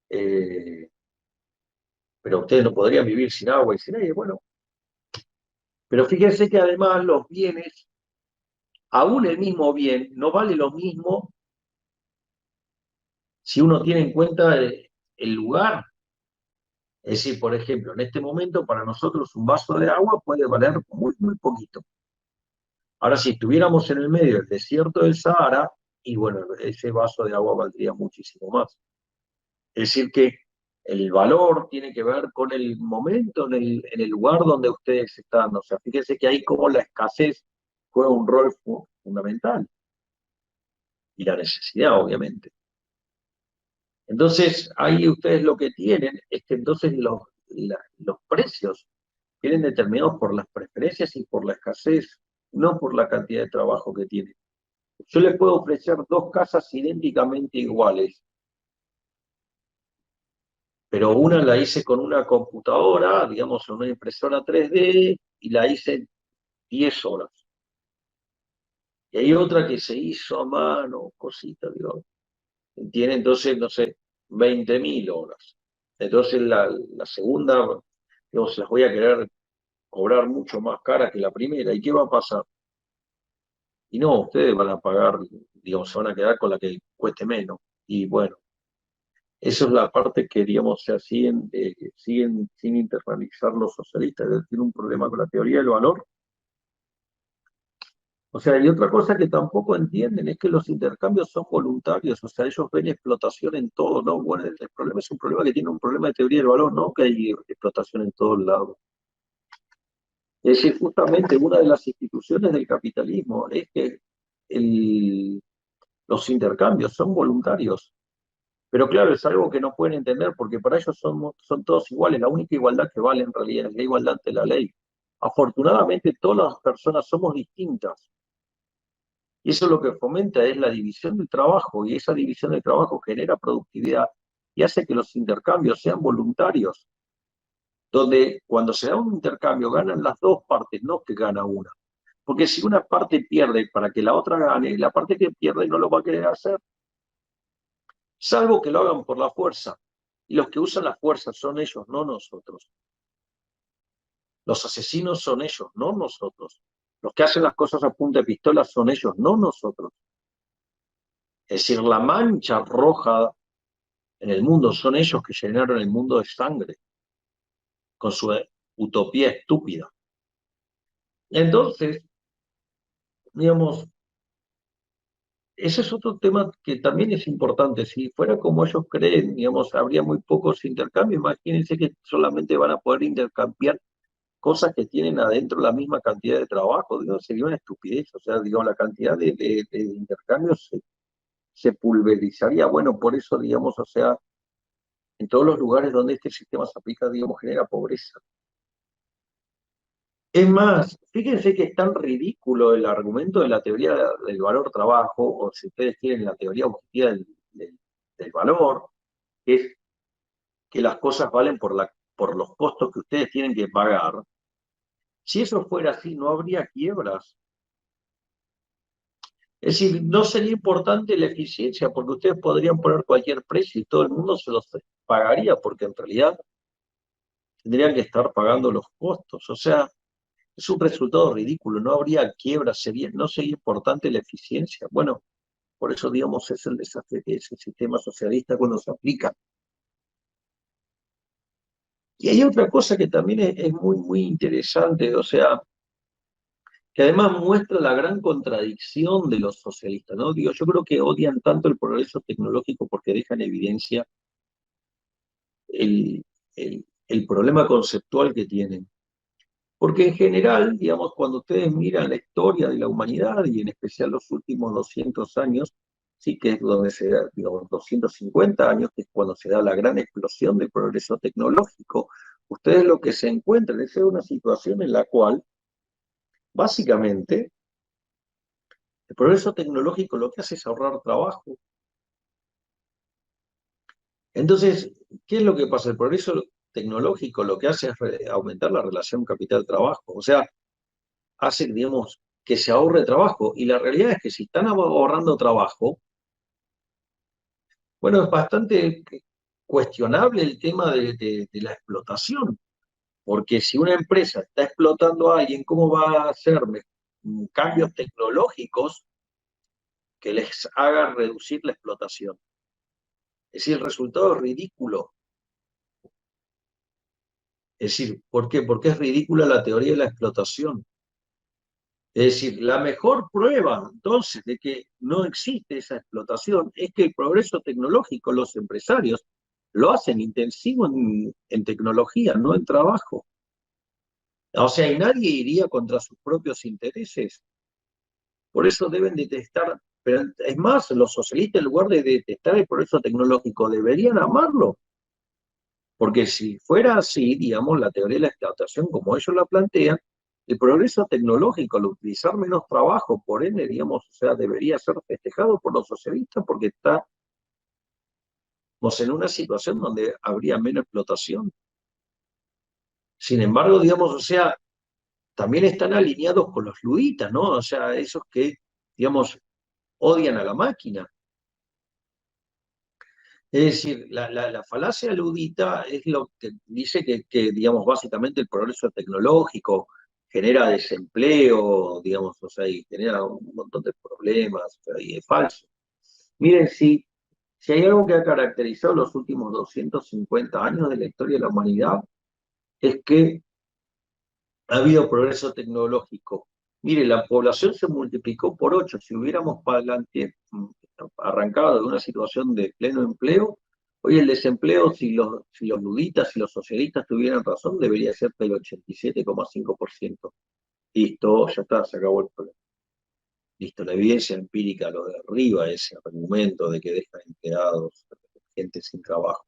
eh, pero ustedes no podrían vivir sin agua y sin aire. Bueno, pero fíjense que además los bienes, aún el mismo bien, no vale lo mismo si uno tiene en cuenta el lugar. Es decir, por ejemplo, en este momento para nosotros un vaso de agua puede valer muy poquito. Ahora, si estuviéramos en el medio del desierto del Sahara, y bueno, ese vaso de agua valdría muchísimo más. Es decir, que el valor tiene que ver con el momento, en el lugar donde ustedes están. O sea, fíjense que ahí como la escasez juega un rol fundamental, y la necesidad, obviamente. Entonces, ahí ustedes lo que tienen es que entonces los precios vienen determinados por las preferencias y por la escasez, no por la cantidad de trabajo que tienen. Yo les puedo ofrecer dos casas idénticamente iguales, pero una la hice con una computadora, digamos, una impresora 3D, y la hice en 10 horas. Y hay otra que se hizo a mano, cosita, digo, tiene entonces, no sé, 20.000 horas. Entonces la segunda, digo, se las voy a querer cobrar mucho más cara que la primera. ¿Y qué va a pasar? Y no, ustedes van a pagar, digamos, se van a quedar con la que cueste menos. Y bueno, eso es la parte que, digamos, o sea, siguen sin internalizar los socialistas. Tienen un problema con la teoría del valor. O sea, y otra cosa que tampoco entienden es que los intercambios son voluntarios, o sea, ellos ven explotación en todo, ¿no? Bueno, el problema es un problema que tiene un problema de teoría del valor, ¿no? Que hay explotación en todos lados. Es decir, justamente una de las instituciones del capitalismo es que el- los intercambios son voluntarios. Pero claro, es algo que no pueden entender porque para ellos son todos iguales. La única igualdad que vale en realidad es la igualdad de la ley. Afortunadamente, todas las personas somos distintas. Y eso lo que fomenta es la división del trabajo, y esa división del trabajo genera productividad y hace que los intercambios sean voluntarios, donde cuando se da un intercambio ganan las dos partes, no que gana una. Porque si una parte pierde para que la otra gane, la parte que pierde no lo va a querer hacer, salvo que lo hagan por la fuerza. Y los que usan la fuerza son ellos, no nosotros. Los asesinos son ellos, no nosotros. Los que hacen las cosas a punta de pistola son ellos, no nosotros. Es decir, la mancha roja en el mundo son ellos que llenaron el mundo de sangre con su utopía estúpida. Entonces, digamos, ese es otro tema que también es importante. Si fuera como ellos creen, digamos, habría muy pocos intercambios. Imagínense que solamente van a poder intercambiar cosas que tienen adentro la misma cantidad de trabajo. Digo, sería una estupidez. O sea, digamos, la cantidad de intercambios se pulverizaría. Bueno, por eso, digamos, o sea, en todos los lugares donde este sistema se aplica, digamos, genera pobreza. Es más, fíjense que es tan ridículo el argumento de la teoría del valor trabajo, o si ustedes quieren la teoría objetiva del valor, que es que las cosas valen por los costos que ustedes tienen que pagar. Si eso fuera así, no habría quiebras. Es decir, no sería importante la eficiencia, porque ustedes podrían poner cualquier precio y todo el mundo se los pagaría, porque en realidad tendrían que estar pagando los costos. O sea, es un resultado ridículo, no habría quiebra, no sería importante la eficiencia. Bueno, por eso, digamos, es el desastre que es el sistema socialista cuando se aplica. Y hay otra cosa que también es muy, muy interesante, o sea, que además muestra la gran contradicción de los socialistas, ¿no? Digo, yo creo que odian tanto el progreso tecnológico porque deja en evidencia el problema conceptual que tienen. Porque en general, digamos, cuando ustedes miran la historia de la humanidad y en especial los últimos 200 años, sí que es donde se da, digamos, 250 años, que es cuando se da la gran explosión del progreso tecnológico, ustedes lo que se encuentran es una situación en la cual, básicamente, el progreso tecnológico lo que hace es ahorrar trabajo. Entonces, ¿qué es lo que pasa? El progreso tecnológico lo que hace es aumentar la relación capital-trabajo. O sea, hace, digamos, que se ahorre trabajo. Y la realidad es que si están ahorrando trabajo, bueno, es bastante cuestionable el tema de la explotación, porque si una empresa está explotando a alguien, ¿cómo va a hacer cambios tecnológicos que les hagan reducir la explotación? Es decir, el resultado es ridículo. Es decir, ¿por qué? Porque es ridícula la teoría de la explotación. Es decir, la mejor prueba entonces de que no existe esa explotación es que el progreso tecnológico, los empresarios, lo hacen intensivo en tecnología, no en trabajo. O sea, y nadie iría contra sus propios intereses. Por eso deben detestar, pero es más, los socialistas en lugar de detestar el progreso tecnológico, deberían amarlo. Porque si fuera así, digamos, la teoría de la explotación como ellos la plantean, el progreso tecnológico, al utilizar menos trabajo, por ende, digamos, o sea, debería ser festejado por los socialistas porque estamos en una situación donde habría menos explotación. Sin embargo, digamos, o sea, también están alineados con los luditas, ¿no? O sea, esos que, digamos, odian a la máquina. Es decir, la falacia ludita es lo que dice que, digamos, básicamente el progreso tecnológico genera desempleo, digamos, o sea, y genera un montón de problemas, o sea, y es falso. Miren, si hay algo que ha caracterizado los últimos 250 años de la historia de la humanidad, es que ha habido progreso tecnológico. Mire, la población se multiplicó por 8. Si hubiéramos arrancado de una situación de pleno empleo, hoy el desempleo, si los luditas y los socialistas tuvieran razón, debería ser del 87,5%. Listo, ya está, se acabó el problema. Listo, la evidencia empírica lo derriba ese argumento de que dejan empleados, gente sin trabajo.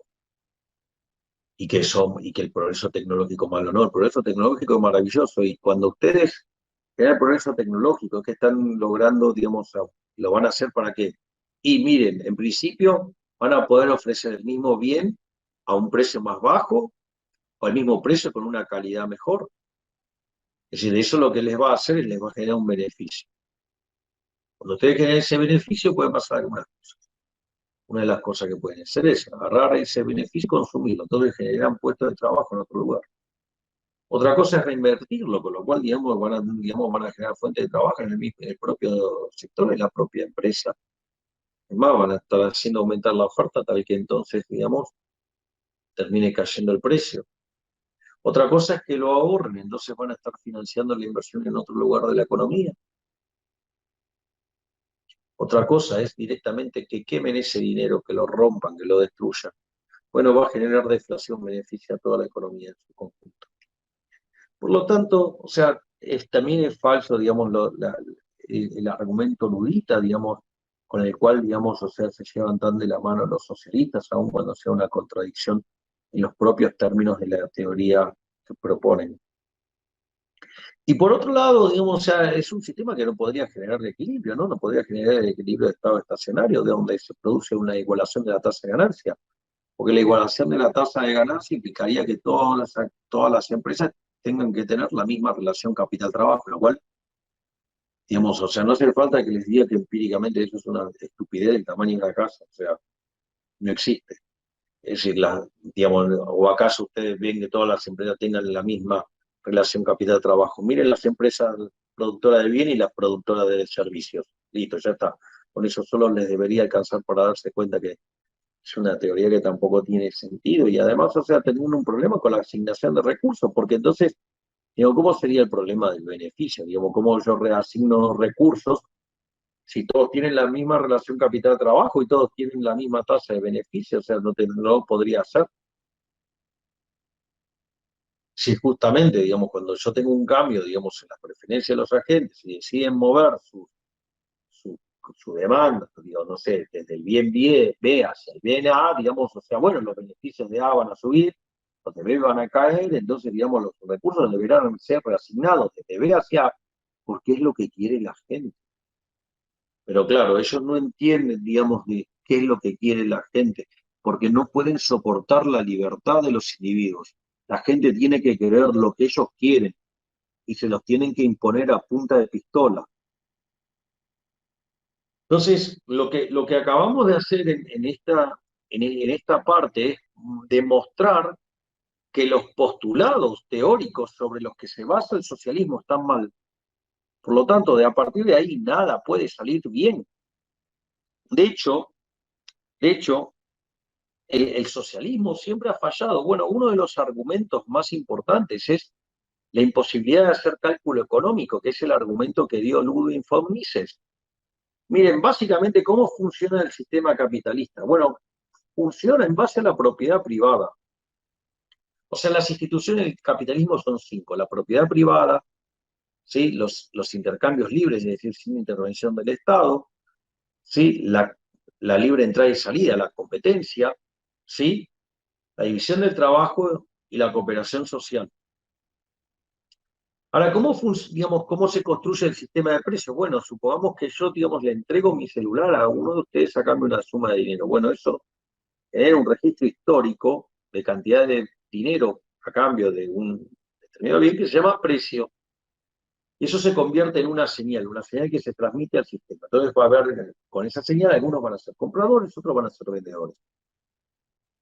y que el progreso tecnológico es malo. No, el progreso tecnológico es maravilloso y cuando ustedes generan progreso tecnológico que están logrando, digamos, lo van a hacer para que, y miren, en principio van a poder ofrecer el mismo bien a un precio más bajo o al mismo precio con una calidad mejor. Es decir, eso lo que les va a hacer es les va a generar un beneficio. Cuando ustedes generen ese beneficio pueden pasar algunas cosas. Una de las cosas que pueden hacer es agarrar ese beneficio y consumirlo. Entonces generan puestos de trabajo en otro lugar. Otra cosa es reinvertirlo, con lo cual, digamos, van a generar fuentes de trabajo en el propio sector, en la propia empresa. Es más, van a estar haciendo aumentar la oferta tal que entonces, digamos, termine cayendo el precio. Otra cosa es que lo ahorren, entonces van a estar financiando la inversión en otro lugar de la economía. Otra cosa es directamente que quemen ese dinero, que lo rompan, que lo destruyan. Bueno, va a generar deflación, beneficia a toda la economía en su conjunto. Por lo tanto, o sea, también es falso, digamos, el argumento ludita, digamos, con el cual, digamos, o sea, se llevan tan de la mano los socialistas, aun cuando sea una contradicción en los propios términos de la teoría que proponen. Y por otro lado, digamos, o sea, es un sistema que no podría generar equilibrio, ¿no? No podría generar el equilibrio de estado estacionario, de donde se produce una igualación de la tasa de ganancia. Porque la igualación de la tasa de ganancia implicaría que todas las empresas tengan que tener la misma relación capital-trabajo, lo cual, digamos, o sea, no hace falta que les diga que empíricamente eso es una estupidez del tamaño de la casa, o sea, no existe. Es decir, digamos, o acaso ustedes ven que todas las empresas tengan la misma relación capital-trabajo. Miren las empresas productoras de bienes y las productoras de servicios. Listo, ya está. Con eso solo les debería alcanzar para darse cuenta que es una teoría que tampoco tiene sentido y además, o sea, tenemos un problema con la asignación de recursos, porque entonces, digo, ¿cómo sería el problema del beneficio? Digamos, ¿cómo yo reasigno recursos si todos tienen la misma relación capital-trabajo y todos tienen la misma tasa de beneficio? O sea, no lo podría hacer. Si justamente, digamos, cuando yo tengo un cambio, digamos, en las preferencias de los agentes y deciden mover su, su demanda, digo, no sé, desde el bien B hacia el bien A, digamos, o sea, bueno, los beneficios de A van a subir, los de B van a caer, entonces, digamos, los recursos deberán ser reasignados desde B hacia A, porque es lo que quiere la gente. Pero claro, ellos no entienden, digamos, de qué es lo que quiere la gente, porque no pueden soportar la libertad de los individuos. La gente tiene que querer lo que ellos quieren y se los tienen que imponer a punta de pistola. Entonces, lo que acabamos de hacer en esta parte es demostrar que los postulados teóricos sobre los que se basa el socialismo están mal. Por lo tanto, a partir de ahí nada puede salir bien. De hecho, de hecho, el socialismo siempre ha fallado. Bueno, uno de los argumentos más importantes es la imposibilidad de hacer cálculo económico, que es el argumento que dio Ludwig von Mises. Miren, básicamente, ¿cómo funciona el sistema capitalista? Bueno, funciona en base a la propiedad privada. O sea, las instituciones del capitalismo son cinco: la propiedad privada, ¿sí? Los intercambios libres, es decir, sin intervención del Estado, ¿sí? La libre entrada y salida, la competencia, ¿sí? La división del trabajo y la cooperación social. Ahora, digamos, ¿cómo se construye el sistema de precios? Bueno, supongamos que yo, digamos, le entrego mi celular a uno de ustedes a cambio de una suma de dinero. Bueno, eso genera un registro histórico de cantidad de dinero a cambio de un determinado bien que se llama precio. Y eso se convierte en una señal que se transmite al sistema. Entonces va a haber, con esa señal, algunos van a ser compradores, otros van a ser vendedores.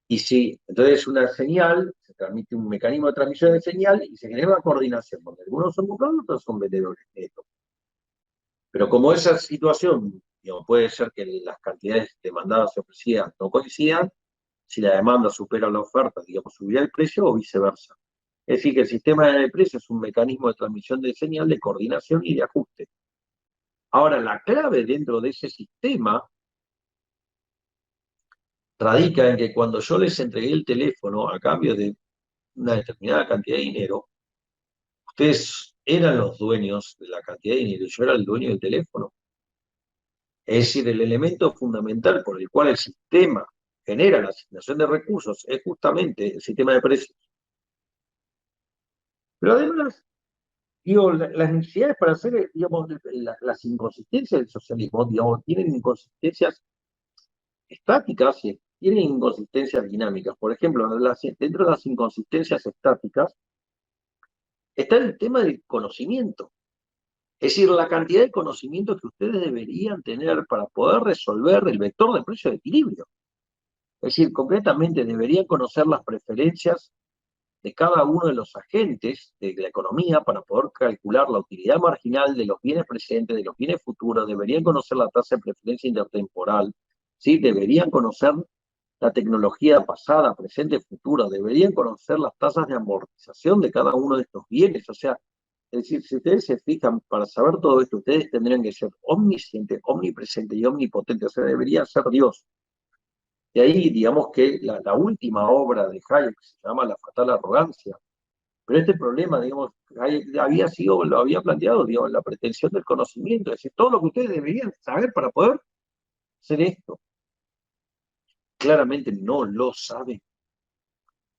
Y si, entonces una señal, se transmite un mecanismo de transmisión de señal y se genera una coordinación, donde algunos son compradores, otros son vendedores. Pero como esa situación, digamos, puede ser que las cantidades demandadas y ofrecidas no coincidan, si la demanda supera la oferta, digamos, subirá el precio o viceversa. Es decir, que el sistema de precios es un mecanismo de transmisión de señal, de coordinación y de ajuste. Ahora, la clave dentro de ese sistema radica en que cuando yo les entregué el teléfono a cambio de una determinada cantidad de dinero, ustedes eran los dueños de la cantidad de dinero, yo era el dueño del teléfono. Es decir, el elemento fundamental por el cual el sistema genera la asignación de recursos es justamente el sistema de precios. Pero además, digo, las necesidades para hacer, digamos, las inconsistencias del socialismo, digamos, tienen inconsistencias estáticas y tienen inconsistencias dinámicas. Por ejemplo, dentro de las inconsistencias estáticas está el tema del conocimiento. Es decir, la cantidad de conocimiento que ustedes deberían tener para poder resolver el vector de precio de equilibrio. Es decir, concretamente deberían conocer las preferencias de cada uno de los agentes de la economía para poder calcular la utilidad marginal de los bienes presentes, de los bienes futuros, deberían conocer la tasa de preferencia intertemporal, ¿sí? Deberían conocer la tecnología pasada, presente, futura, deberían conocer las tasas de amortización de cada uno de estos bienes. O sea, es decir, si ustedes se fijan, para saber todo esto, ustedes tendrían que ser omniscientes, omnipresentes y omnipotentes. O sea, debería ser Dios. Y ahí, digamos que la última obra de Hayek se llama La fatal arrogancia. Pero este problema, digamos, Hayek había sido, lo había planteado, digamos, la pretensión del conocimiento, es decir, todo lo que ustedes deberían saber para poder hacer esto. Claramente no lo saben.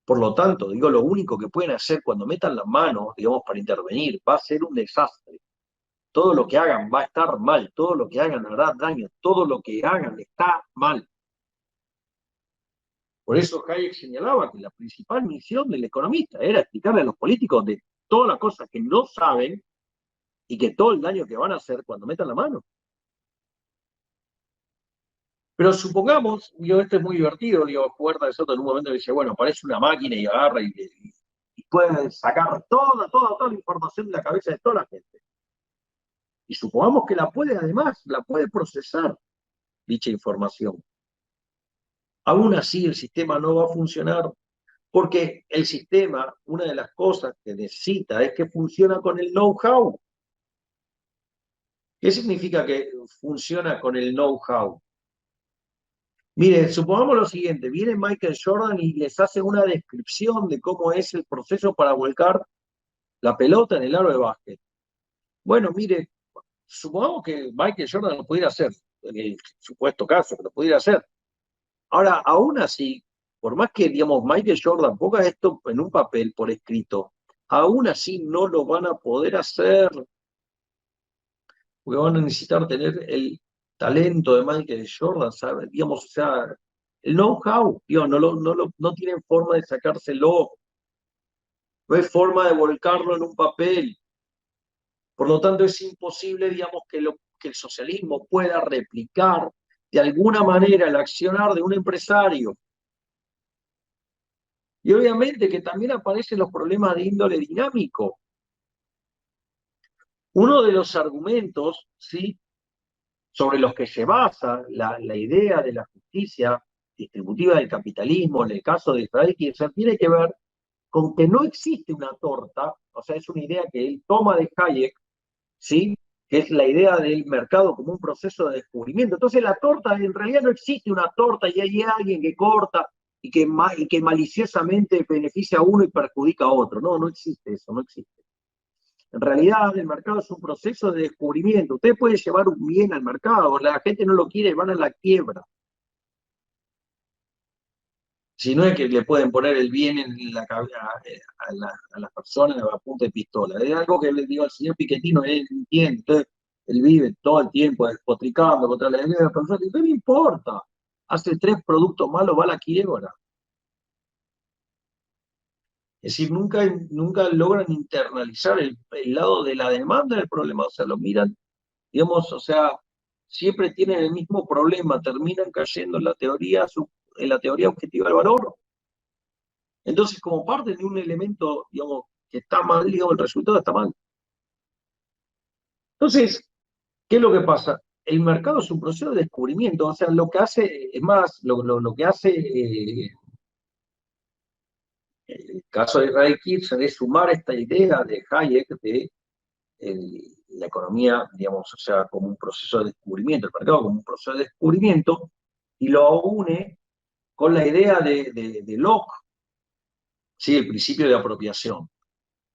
Por lo tanto, digo, lo único que pueden hacer cuando metan las manos, digamos, para intervenir, va a ser un desastre. Todo lo que hagan va a estar mal, todo lo que hagan hará daño, todo lo que hagan está mal. Por eso Hayek señalaba que la principal misión del economista era explicarle a los políticos de todas las cosas que no saben y que todo el daño que van a hacer cuando metan la mano. Pero supongamos, digo, esto es muy divertido, digo, Huerta de Soto en un momento dice, bueno, parece una máquina y agarra y puede sacar toda la información de la cabeza de toda la gente. Y supongamos que además, la puede procesar dicha información. Aún así, el sistema no va a funcionar porque el sistema, una de las cosas que necesita es que funciona con el know-how. ¿Qué significa que funciona con el know-how? Miren, supongamos lo siguiente, viene Michael Jordan y les hace una descripción de cómo es el proceso para volcar la pelota en el aro de básquet. Bueno, mire, supongamos que Michael Jordan lo pudiera hacer, en el supuesto caso que lo pudiera hacer. Ahora, aún así, por más que, digamos, Michael Jordan ponga esto en un papel por escrito, aún así no lo van a poder hacer, porque van a necesitar tener el talento de Michael Jordan, ¿sabe? Digamos, o sea, el know-how, no tienen forma de sacárselo, no hay forma de volcarlo en un papel. Por lo tanto, es imposible, digamos, que el socialismo pueda replicar de alguna manera el accionar de un empresario. Y obviamente que también aparecen los problemas de índole dinámico. Uno de los argumentos, ¿sí?, sobre los que se basa la idea de la justicia distributiva del capitalismo, en el caso de Israel Kirchner, tiene que ver con que no existe una torta, o sea, es una idea que él toma de Hayek, ¿sí?, que es la idea del mercado como un proceso de descubrimiento. Entonces la torta, en realidad no existe una torta y hay alguien que corta y que maliciosamente beneficia a uno y perjudica a otro. No, no existe eso, no existe. En realidad el mercado es un proceso de descubrimiento. Usted puede llevar un bien al mercado, la gente no lo quiere, van a la quiebra. Si no es que le pueden poner el bien en la cabeza a las personas a punta de pistola. Es algo que le digo al señor Piketty, él entiende. Entonces, él vive todo el tiempo despotricando contra la idea de las personas. ¿Qué le importa? Hace 3 productos malos, va a la quiebra. Es decir, nunca logran internalizar el lado de la demanda del problema. O sea, lo miran, digamos, o sea, siempre tienen el mismo problema, terminan cayendo en la teoría objetiva del valor. Entonces, como parte de un elemento, digamos, que está mal, digamos, el resultado está mal. Entonces, ¿qué es lo que pasa? El mercado es un proceso de descubrimiento, o sea, lo que hace, es más, lo que hace el caso de Ray Kirchner es sumar esta idea de Hayek de la economía, digamos, o sea, como un proceso de descubrimiento, el mercado como un proceso de descubrimiento, y lo une con la idea de Locke, ¿sí?, el principio de apropiación,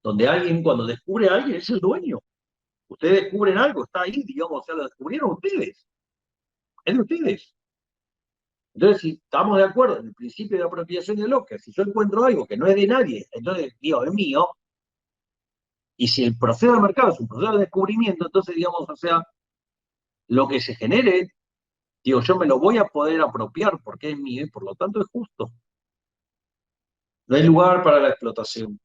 donde alguien, cuando descubre a alguien, es el dueño. Ustedes descubren algo, está ahí, digamos, o sea, lo descubrieron ustedes, es de ustedes. Entonces, si estamos de acuerdo en el principio de apropiación de lo que si yo encuentro algo que no es de nadie, entonces digo, es mío, y si el proceso de mercado es un proceso de descubrimiento, entonces, digamos, o sea, lo que se genere, digo, yo me lo voy a poder apropiar porque es mío y por lo tanto es justo. No hay lugar para la explotación.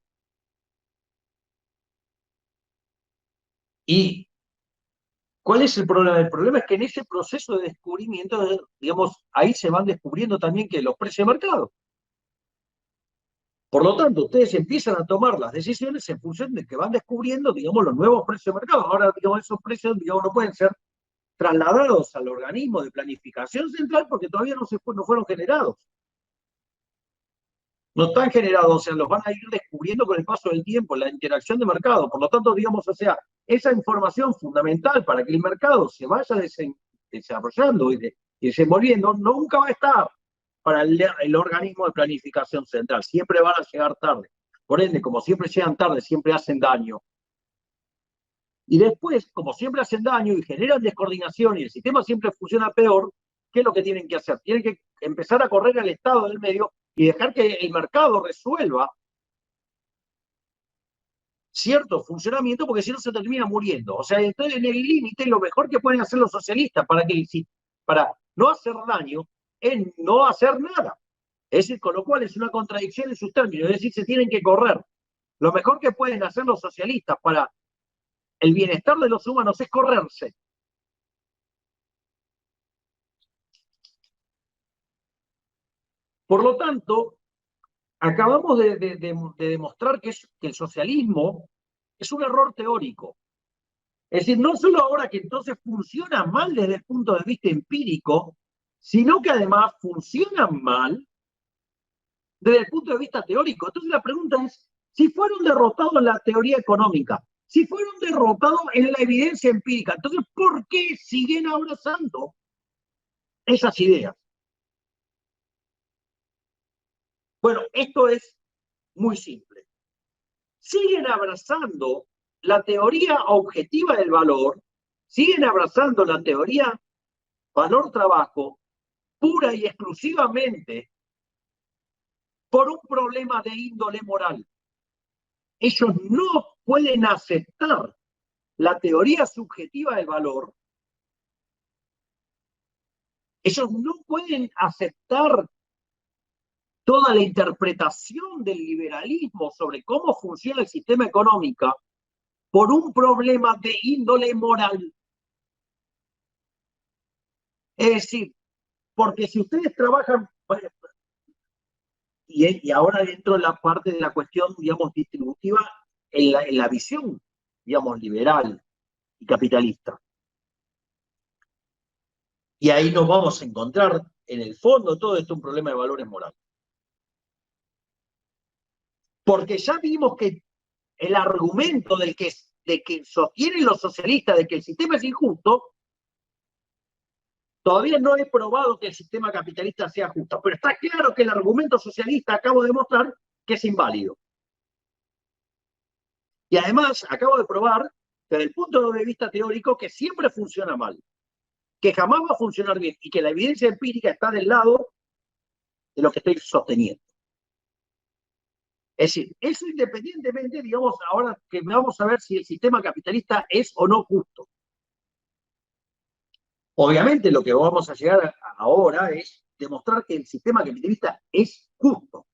¿Y cuál es el problema? El problema es que en ese proceso de descubrimiento, digamos, ahí se van descubriendo también que los precios de mercado. Por lo tanto, ustedes empiezan a tomar las decisiones en función de que van descubriendo, digamos, los nuevos precios de mercado. Ahora, digamos, esos precios, digamos, no pueden ser trasladados al organismo de planificación central porque todavía no fueron generados. No están generados, o sea, los van a ir descubriendo con el paso del tiempo, la interacción de mercado. Por lo tanto, digamos, o sea, esa información fundamental para que el mercado se vaya desarrollando y desenvolviendo, nunca va a estar para el organismo de planificación central. Siempre van a llegar tarde. Por ende, como siempre llegan tarde, siempre hacen daño. Y después, como siempre hacen daño y generan descoordinación y el sistema siempre funciona peor, ¿qué es lo que tienen que hacer? Tienen que empezar a correr al Estado del medio y dejar que el mercado resuelva cierto funcionamiento, porque si no se termina muriendo. O sea, entonces en el límite lo mejor que pueden hacer los socialistas para no hacer daño es no hacer nada. Es decir, con lo cual es una contradicción en sus términos, es decir, se tienen que correr. Lo mejor que pueden hacer los socialistas para el bienestar de los humanos es correrse. Por lo tanto, acabamos de demostrar que el socialismo es un error teórico. Es decir, no solo ahora que entonces funciona mal desde el punto de vista empírico, sino que además funciona mal desde el punto de vista teórico. Entonces la pregunta es, si fueron derrotados en la teoría económica, si fueron derrotados en la evidencia empírica, entonces ¿por qué siguen abrazando esas ideas? Bueno, esto es muy simple. Siguen abrazando la teoría objetiva del valor, siguen abrazando la teoría valor-trabajo pura y exclusivamente por un problema de índole moral. Ellos no pueden aceptar la teoría subjetiva del valor, ellos no pueden aceptar toda la interpretación del liberalismo sobre cómo funciona el sistema económico por un problema de índole moral. Es decir, porque si ustedes trabajan, y ahora dentro de la parte de la cuestión, digamos, distributiva, en la visión, digamos, liberal y capitalista. Y ahí nos vamos a encontrar, en el fondo, todo esto un problema de valores morales. Porque ya vimos que el argumento de que sostienen los socialistas de que el sistema es injusto, todavía no he probado que el sistema capitalista sea justo. Pero está claro que el argumento socialista acabo de mostrar que es inválido. Y además acabo de probar, desde el punto de vista teórico, que siempre funciona mal, que jamás va a funcionar bien y que la evidencia empírica está del lado de lo que estoy sosteniendo. Es decir, eso independientemente, digamos, ahora que vamos a ver si el sistema capitalista es o no justo. Obviamente lo que vamos a llegar ahora es demostrar que el sistema capitalista es justo.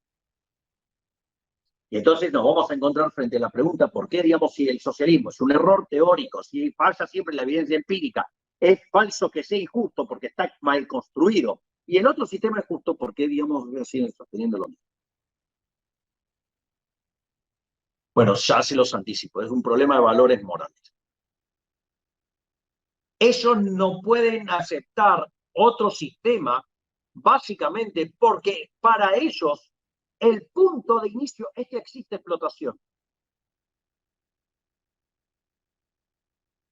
Y entonces nos vamos a encontrar frente a la pregunta, ¿por qué, digamos, si el socialismo es un error teórico, si falla siempre la evidencia empírica, es falso que sea injusto porque está mal construido, y el otro sistema es justo, ¿por qué, digamos, siguen sosteniendo lo mismo? Bueno, ya se los anticipo, es un problema de valores morales. Ellos no pueden aceptar otro sistema, básicamente porque para ellos el punto de inicio es que existe explotación.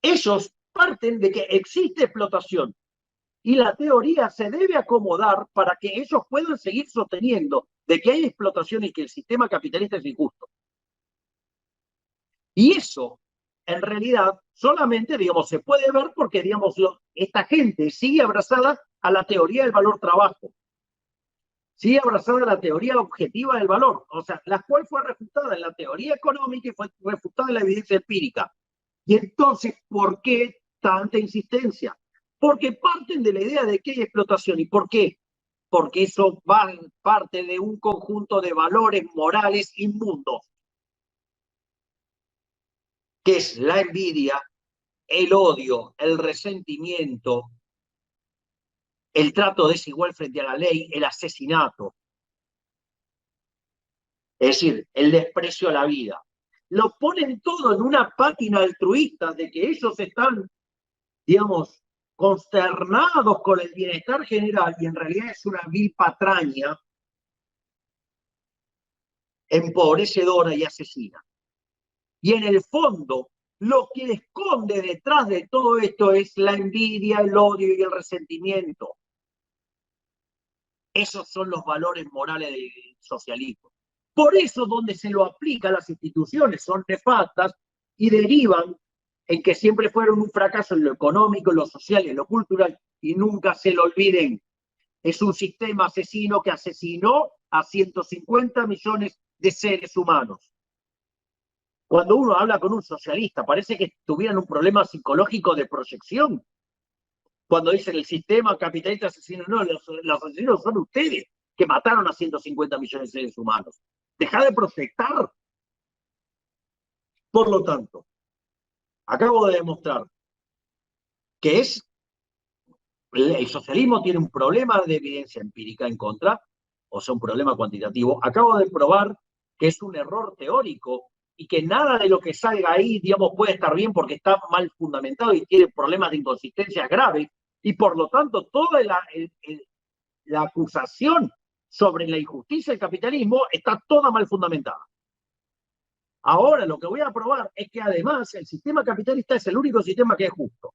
Ellos parten de que existe explotación y la teoría se debe acomodar para que ellos puedan seguir sosteniendo de que hay explotación y que el sistema capitalista es injusto. Y eso, en realidad, solamente, digamos, se puede ver porque, digamos, esta gente sigue abrazada a la teoría del valor trabajo. sigue abrazada la teoría objetiva del valor, o sea, la cual fue refutada en la teoría económica y fue refutada en la evidencia empírica. Y entonces, ¿por qué tanta insistencia? Porque parten de la idea de que hay explotación. ¿Y por qué? Porque eso va parte de un conjunto de valores morales inmundos, que es la envidia, el odio, el resentimiento, el trato desigual frente a la ley, el asesinato, es decir, el desprecio a la vida. Lo ponen todo en una página altruista de que ellos están, digamos, consternados con el bienestar general y en realidad es una vil patraña empobrecedora y asesina. Y en el fondo, lo que esconde detrás de todo esto es la envidia, el odio y el resentimiento. Esos son los valores morales del socialismo. Por eso, donde se lo aplica a las instituciones son nefastas y derivan en que siempre fueron un fracaso en lo económico, en lo social y en lo cultural, y nunca se lo olviden. Es un sistema asesino que asesinó a 150 millones de seres humanos. Cuando uno habla con un socialista, parece que tuvieran un problema psicológico de proyección. Cuando dicen el sistema capitalista asesino, no, los asesinos son ustedes que mataron a 150 millones de seres humanos. Deja de protestar. Por lo tanto, acabo de demostrar que el socialismo tiene un problema de evidencia empírica en contra, o sea, un problema cuantitativo. Acabo de probar que es un error teórico y que nada de lo que salga ahí, digamos, puede estar bien porque está mal fundamentado y tiene problemas de inconsistencias graves, y por lo tanto toda la acusación sobre la injusticia del capitalismo está toda mal fundamentada. Ahora lo que voy a probar es que además el sistema capitalista es el único sistema que es justo.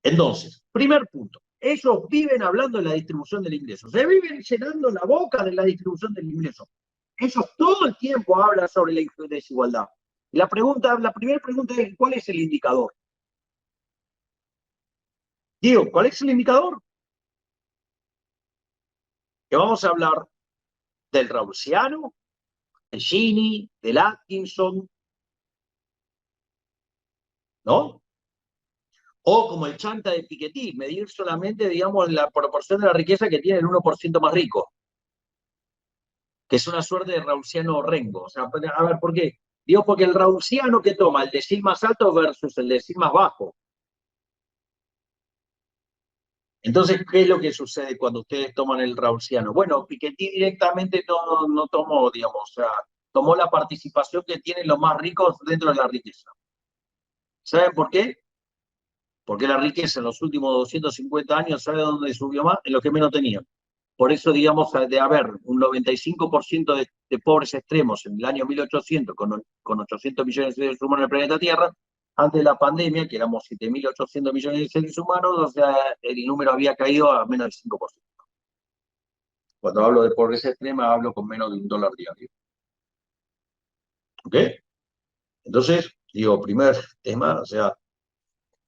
Entonces, primer punto, ellos viven hablando de la distribución del ingreso, se viven llenando la boca de la distribución del ingreso. Ellos todo el tiempo hablan sobre la desigualdad. La primera pregunta es, ¿cuál es el indicador? Digo, ¿cuál es el indicador? Que vamos a hablar del Rawlsiano, del Gini, del Atkinson, ¿no? O como el chanta de Piketty, medir solamente, digamos, la proporción de la riqueza que tiene el 1% más rico, que es una suerte de Rawlsiano Rengo. O sea, a ver, ¿por qué? Digo, porque el Rawlsiano que toma el decil más alto versus el decil más bajo. Entonces, ¿qué es lo que sucede cuando ustedes toman el Rawlsiano? Bueno, Piketty directamente no tomó, digamos, o sea, tomó la participación que tienen los más ricos dentro de la riqueza. ¿Saben por qué? Porque la riqueza en los últimos 250 años, ¿sabe dónde subió más? En lo que menos tenían. Por eso, digamos, de haber un 95% de pobres extremos en el año 1800, con 800 millones de seres humanos en el planeta Tierra, antes de la pandemia, que éramos 7.800 millones de seres humanos, o sea, el número había caído a menos del 5%. Cuando hablo de pobreza extrema, hablo con menos de $1 diario. ¿Ok? Entonces, digo, primer tema, o sea,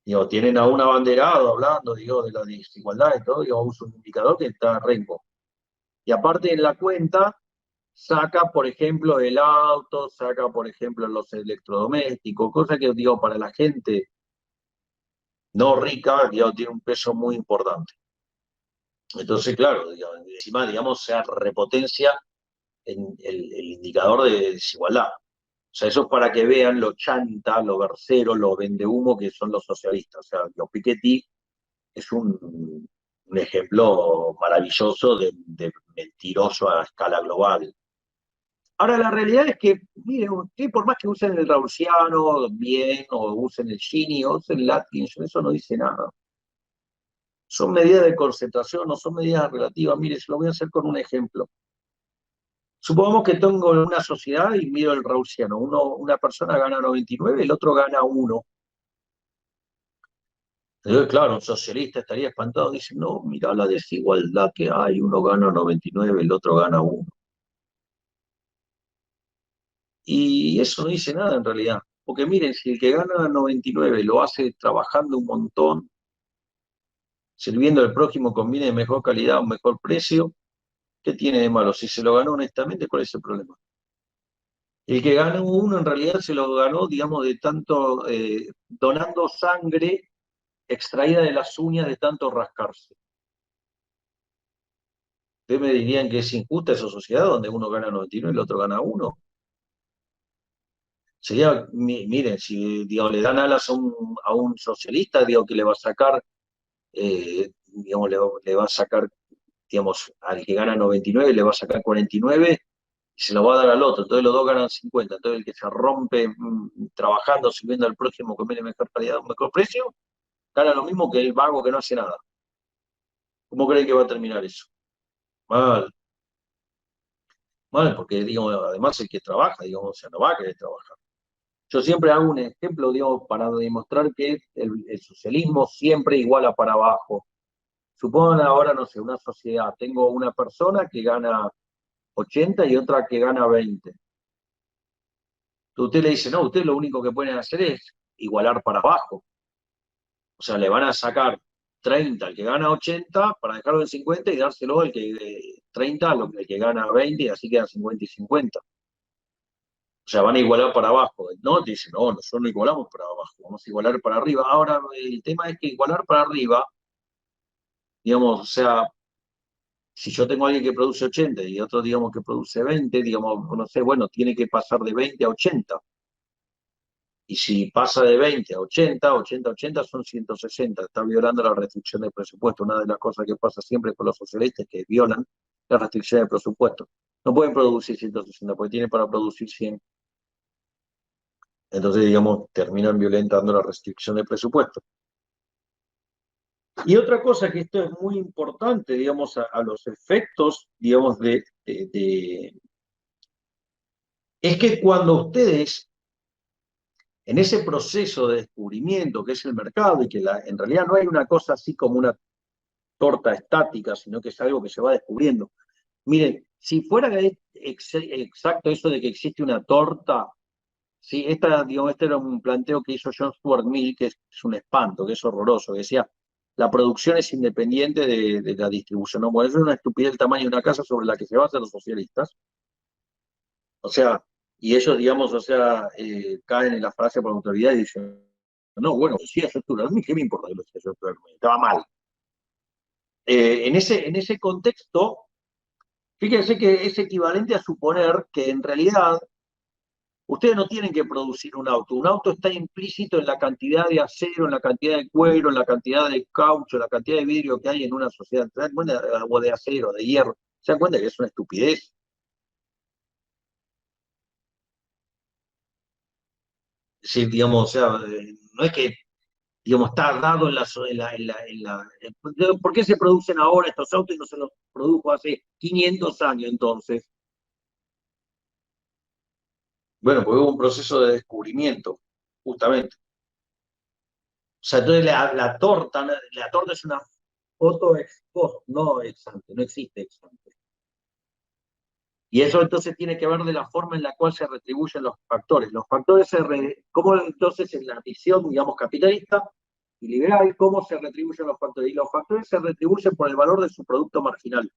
digo, tienen a un abanderado hablando, digo, de la desigualdad y todo, digo, uso un indicador que está rengo. Y aparte en la cuenta, saca, por ejemplo, el auto, saca, por ejemplo, los electrodomésticos, cosa que, digo, para la gente no rica, digo, tiene un peso muy importante. Entonces, claro, digo, encima, digamos, se repotencia en el indicador de desigualdad. O sea, eso es para que vean lo chanta, lo versero, lo vendehumo que son los socialistas. O sea, los Piketty es un ejemplo maravilloso de mentiroso a escala global. Ahora, la realidad es que, miren, usted por más que usen el Rawlsiano bien, o usen el Gini, o usen el Atkinson, eso no dice nada. Son medidas de concentración, no son medidas relativas. Mire, se lo voy a hacer con un ejemplo. Supongamos que tengo una sociedad y miro el Rawlsiano. Una persona gana 99, el otro gana 1. Entonces, claro, un socialista estaría espantado. Dice, no, mira la desigualdad que hay. Uno gana 99, el otro gana 1. Y eso no dice nada en realidad. Porque miren, si el que gana 99 lo hace trabajando un montón, Si el bien del prójimo conviene de mejor calidad o mejor precio, ¿qué tiene de malo? Si se lo ganó honestamente, ¿cuál es el problema? El que ganó uno en realidad se lo ganó, digamos, de tanto, donando sangre extraída de las uñas de tanto rascarse. ¿Ustedes me dirían que es injusta esa sociedad donde uno gana 99 y el otro gana uno? Sería, miren, si digamos, le dan alas a un socialista, digo que le va a sacar, digamos, le va a sacar, digamos, al que gana 99 le va a sacar 49 y se lo va a dar al otro. Entonces los dos ganan 50. Entonces el que se rompe trabajando, sirviendo al próximo que viene mejor calidad, un mejor precio, gana lo mismo que el vago que no hace nada. ¿Cómo creen que va a terminar eso? Mal, mal, porque digamos, además el que trabaja, digamos, o sea, no va a querer trabajar. Yo siempre hago un ejemplo, digamos, para demostrar que el socialismo siempre iguala para abajo. Supongan ahora, no sé, una sociedad, tengo una persona que gana 80 y otra que gana 20. Usted le dice, no, usted lo único que pueden hacer es igualar para abajo. O sea, le van a sacar 30 al que gana 80 para dejarlo en 50 y dárselo al que 30 al que gana 20 y así quedan 50 y 50. O sea, van a igualar para abajo. No, te dicen, no, nosotros no igualamos para abajo, vamos a igualar para arriba. Ahora, el tema es que igualar para arriba, digamos, o sea, si yo tengo a alguien que produce 80 y otro, digamos, que produce 20, digamos, no sé, bueno, tiene que pasar de 20 a 80. Y si pasa de 20 a 80, 80 a 80 son 160. Está violando la restricción del presupuesto. Una de las cosas que pasa siempre con los socialistas es que violan la restricción del presupuesto. No pueden producir 160 porque tienen para producir 100. Entonces, digamos, terminan violentando la restricción del presupuesto. Y otra cosa que esto es muy importante, digamos, a los efectos, digamos, es que cuando ustedes, en ese proceso de descubrimiento que es el mercado, y que en realidad no hay una cosa así como una torta estática, sino que es algo que se va descubriendo. Miren, si fuera exacto eso de que existe una torta, sí, digamos, este era un planteo que hizo John Stuart Mill, que es un espanto, que es horroroso, que decía, la producción es independiente de la distribución. No, bueno, eso es una estupidez del tamaño de una casa sobre la que se basan los socialistas. O sea, y ellos, digamos, o sea, caen en la frase por autoridad y dicen, no, bueno, sí, John Stuart Mill, ¿qué me importa que lo decía John Stuart Mill? Estaba mal. En ese contexto, fíjense que es equivalente a suponer que en realidad ustedes no tienen que producir un auto. Un auto está implícito en la cantidad de acero, en la cantidad de cuero, en la cantidad de caucho, en la cantidad de vidrio que hay en una sociedad. ¿Se dan cuenta? O de acero, de hierro. ¿Se dan cuenta que es una estupidez? Sí, digamos, o sea, no es que, digamos, está dado ¿por qué se producen ahora estos autos y no se los produjo hace 500 años entonces? Bueno, porque hubo un proceso de descubrimiento, justamente. O sea, entonces la torta es una foto ex post, no ex ante, no existe ex ante. Y eso entonces tiene que ver de la forma en la cual se retribuyen los factores. Los factores cómo entonces en la visión, digamos, capitalista y liberal, cómo se retribuyen los factores. Y los factores se retribuyen por el valor de su producto marginal.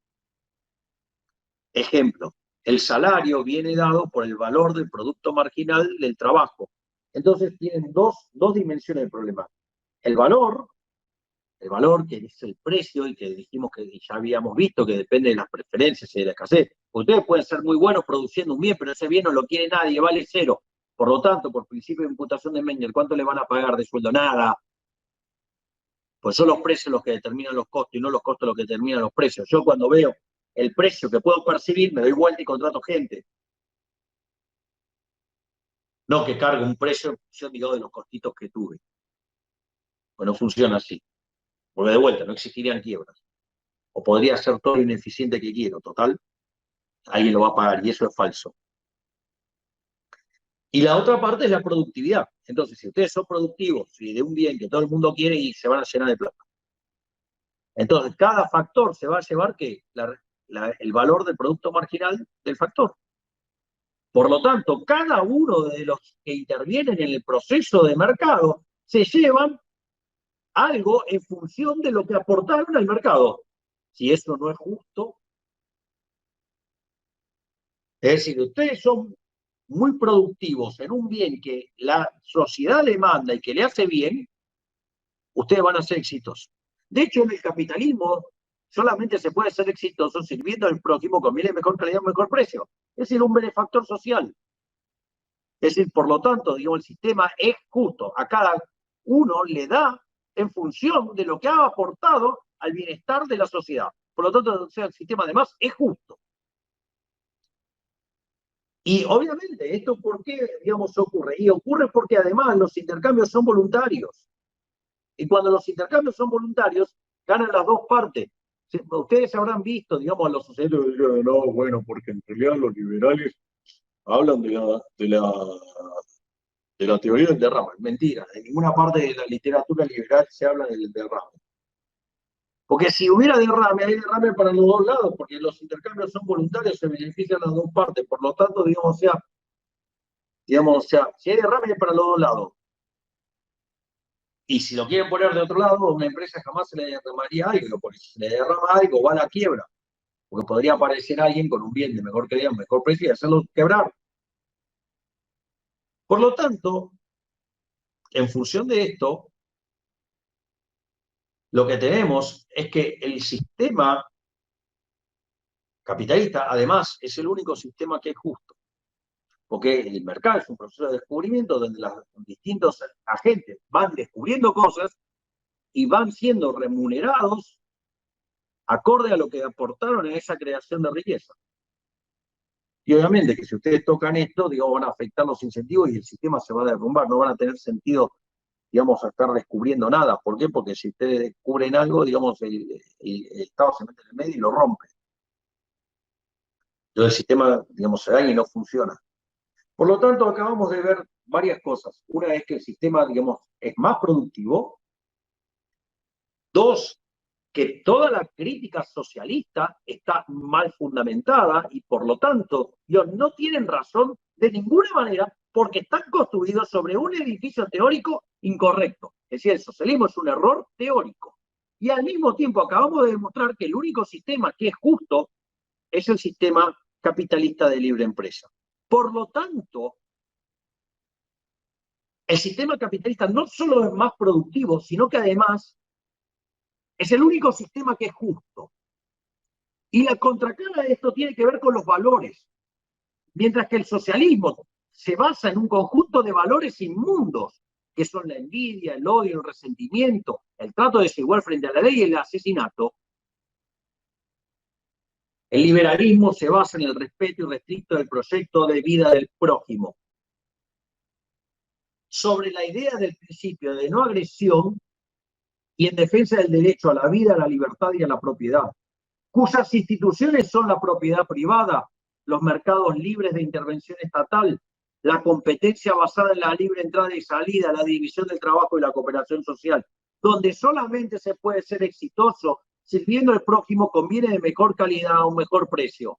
Ejemplo, el salario viene dado por el valor del producto marginal del trabajo. Entonces tienen dos dimensiones del problema. El valor, el valor que es el precio y que dijimos que ya habíamos visto que depende de las preferencias y de la escasez. Ustedes pueden ser muy buenos produciendo un bien, pero ese bien no lo quiere nadie, vale cero. Por lo tanto, por principio de imputación de Mengel, ¿cuánto le van a pagar de sueldo? Nada. Pues son los precios los que determinan los costos y no los costos los que determinan los precios. Yo cuando veo el precio que puedo percibir, me doy vuelta y contrato gente. No que cargue un precio en función, digamos, de los costitos que tuve. Pues no funciona así. Porque de vuelta, no existirían quiebras. O podría ser todo lo ineficiente que quiero, total, alguien lo va a pagar y eso es falso. Y la otra parte es la productividad. Entonces, si ustedes son productivos y de un bien que todo el mundo quiere y se van a llenar de plata. Entonces, cada factor se va a llevar el valor del producto marginal del factor. Por lo tanto, cada uno de los que intervienen en el proceso de mercado se llevan algo en función de lo que aportaron al mercado. Si eso no es justo, es decir, ustedes son muy productivos en un bien que la sociedad demanda y que le hace bien, ustedes van a ser exitosos. De hecho, en el capitalismo solamente se puede ser exitoso sirviendo al prójimo con bien mejor calidad, mejor precio. Es decir, un benefactor social. Es decir, por lo tanto, digamos, el sistema es justo. A cada uno le da en función de lo que ha aportado al bienestar de la sociedad. Por lo tanto, o sea, el sistema además es justo. Y obviamente, ¿esto por qué, digamos, ocurre? Y ocurre porque además los intercambios son voluntarios. Y cuando los intercambios son voluntarios, ganan las dos partes. Ustedes habrán visto, digamos, a los socialistas, no, bueno, porque en realidad los liberales hablan de la teoría del derrame. Mentira, en ninguna parte de la literatura liberal se habla del derrame. Porque si hubiera derrame, hay derrame para los dos lados, porque los intercambios son voluntarios, se benefician las dos partes. Por lo tanto, digamos, si hay derrame es para los dos lados. Y si lo quieren poner de otro lado, a una empresa jamás se le derramaría algo, porque si se le derrama algo va a la quiebra. Porque podría aparecer alguien con un bien de mejor calidad, mejor precio y hacerlo quebrar. Por lo tanto, en función de esto, lo que tenemos es que el sistema capitalista, además, es el único sistema que es justo. Porque el mercado es un proceso de descubrimiento donde los distintos agentes van descubriendo cosas y van siendo remunerados acorde a lo que aportaron en esa creación de riqueza. Y obviamente que si ustedes tocan esto, digamos, van a afectar los incentivos y el sistema se va a derrumbar, no van a tener sentido, digamos, a estar descubriendo nada. ¿Por qué? Porque si ustedes descubren algo, digamos, el Estado se mete en el medio y lo rompe. Entonces el sistema, digamos, se daña y no funciona. Por lo tanto, acabamos de ver varias cosas. Una es que el sistema, digamos, es más productivo. Dos, que toda la crítica socialista está mal fundamentada y por lo tanto no tienen razón de ninguna manera porque están construidos sobre un edificio teórico incorrecto. Es decir, el socialismo es un error teórico. Y al mismo tiempo acabamos de demostrar que el único sistema que es justo es el sistema capitalista de libre empresa. Por lo tanto, el sistema capitalista no solo es más productivo, sino que además es el único sistema que es justo. Y la contracara de esto tiene que ver con los valores. Mientras que el socialismo se basa en un conjunto de valores inmundos, que son la envidia, el odio, el resentimiento, el trato desigual frente a la ley y el asesinato, el liberalismo se basa en el respeto irrestricto del proyecto de vida del prójimo. Sobre la idea del principio de no agresión y en defensa del derecho a la vida, a la libertad y a la propiedad, cuyas instituciones son la propiedad privada, los mercados libres de intervención estatal, la competencia basada en la libre entrada y salida, la división del trabajo y la cooperación social, donde solamente se puede ser exitoso sirviendo al prójimo con bienes de mejor calidad a un mejor precio.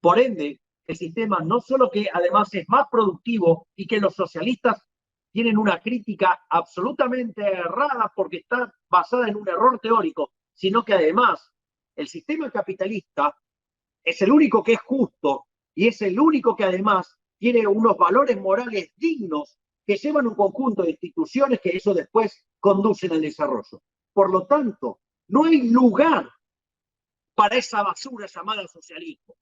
Por ende, el sistema no solo que además es más productivo y que los socialistas tienen una crítica absolutamente errada porque está basada en un error teórico, sino que además el sistema capitalista es el único que es justo y es el único que además tiene unos valores morales dignos que llevan un conjunto de instituciones que eso después conducen al desarrollo. Por lo tanto, no hay lugar para esa basura llamada socialismo.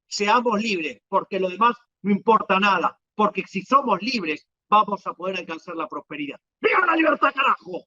Seamos libres, porque lo demás no importa nada, porque si somos libres vamos a poder alcanzar la prosperidad. ¡Viva la libertad, carajo!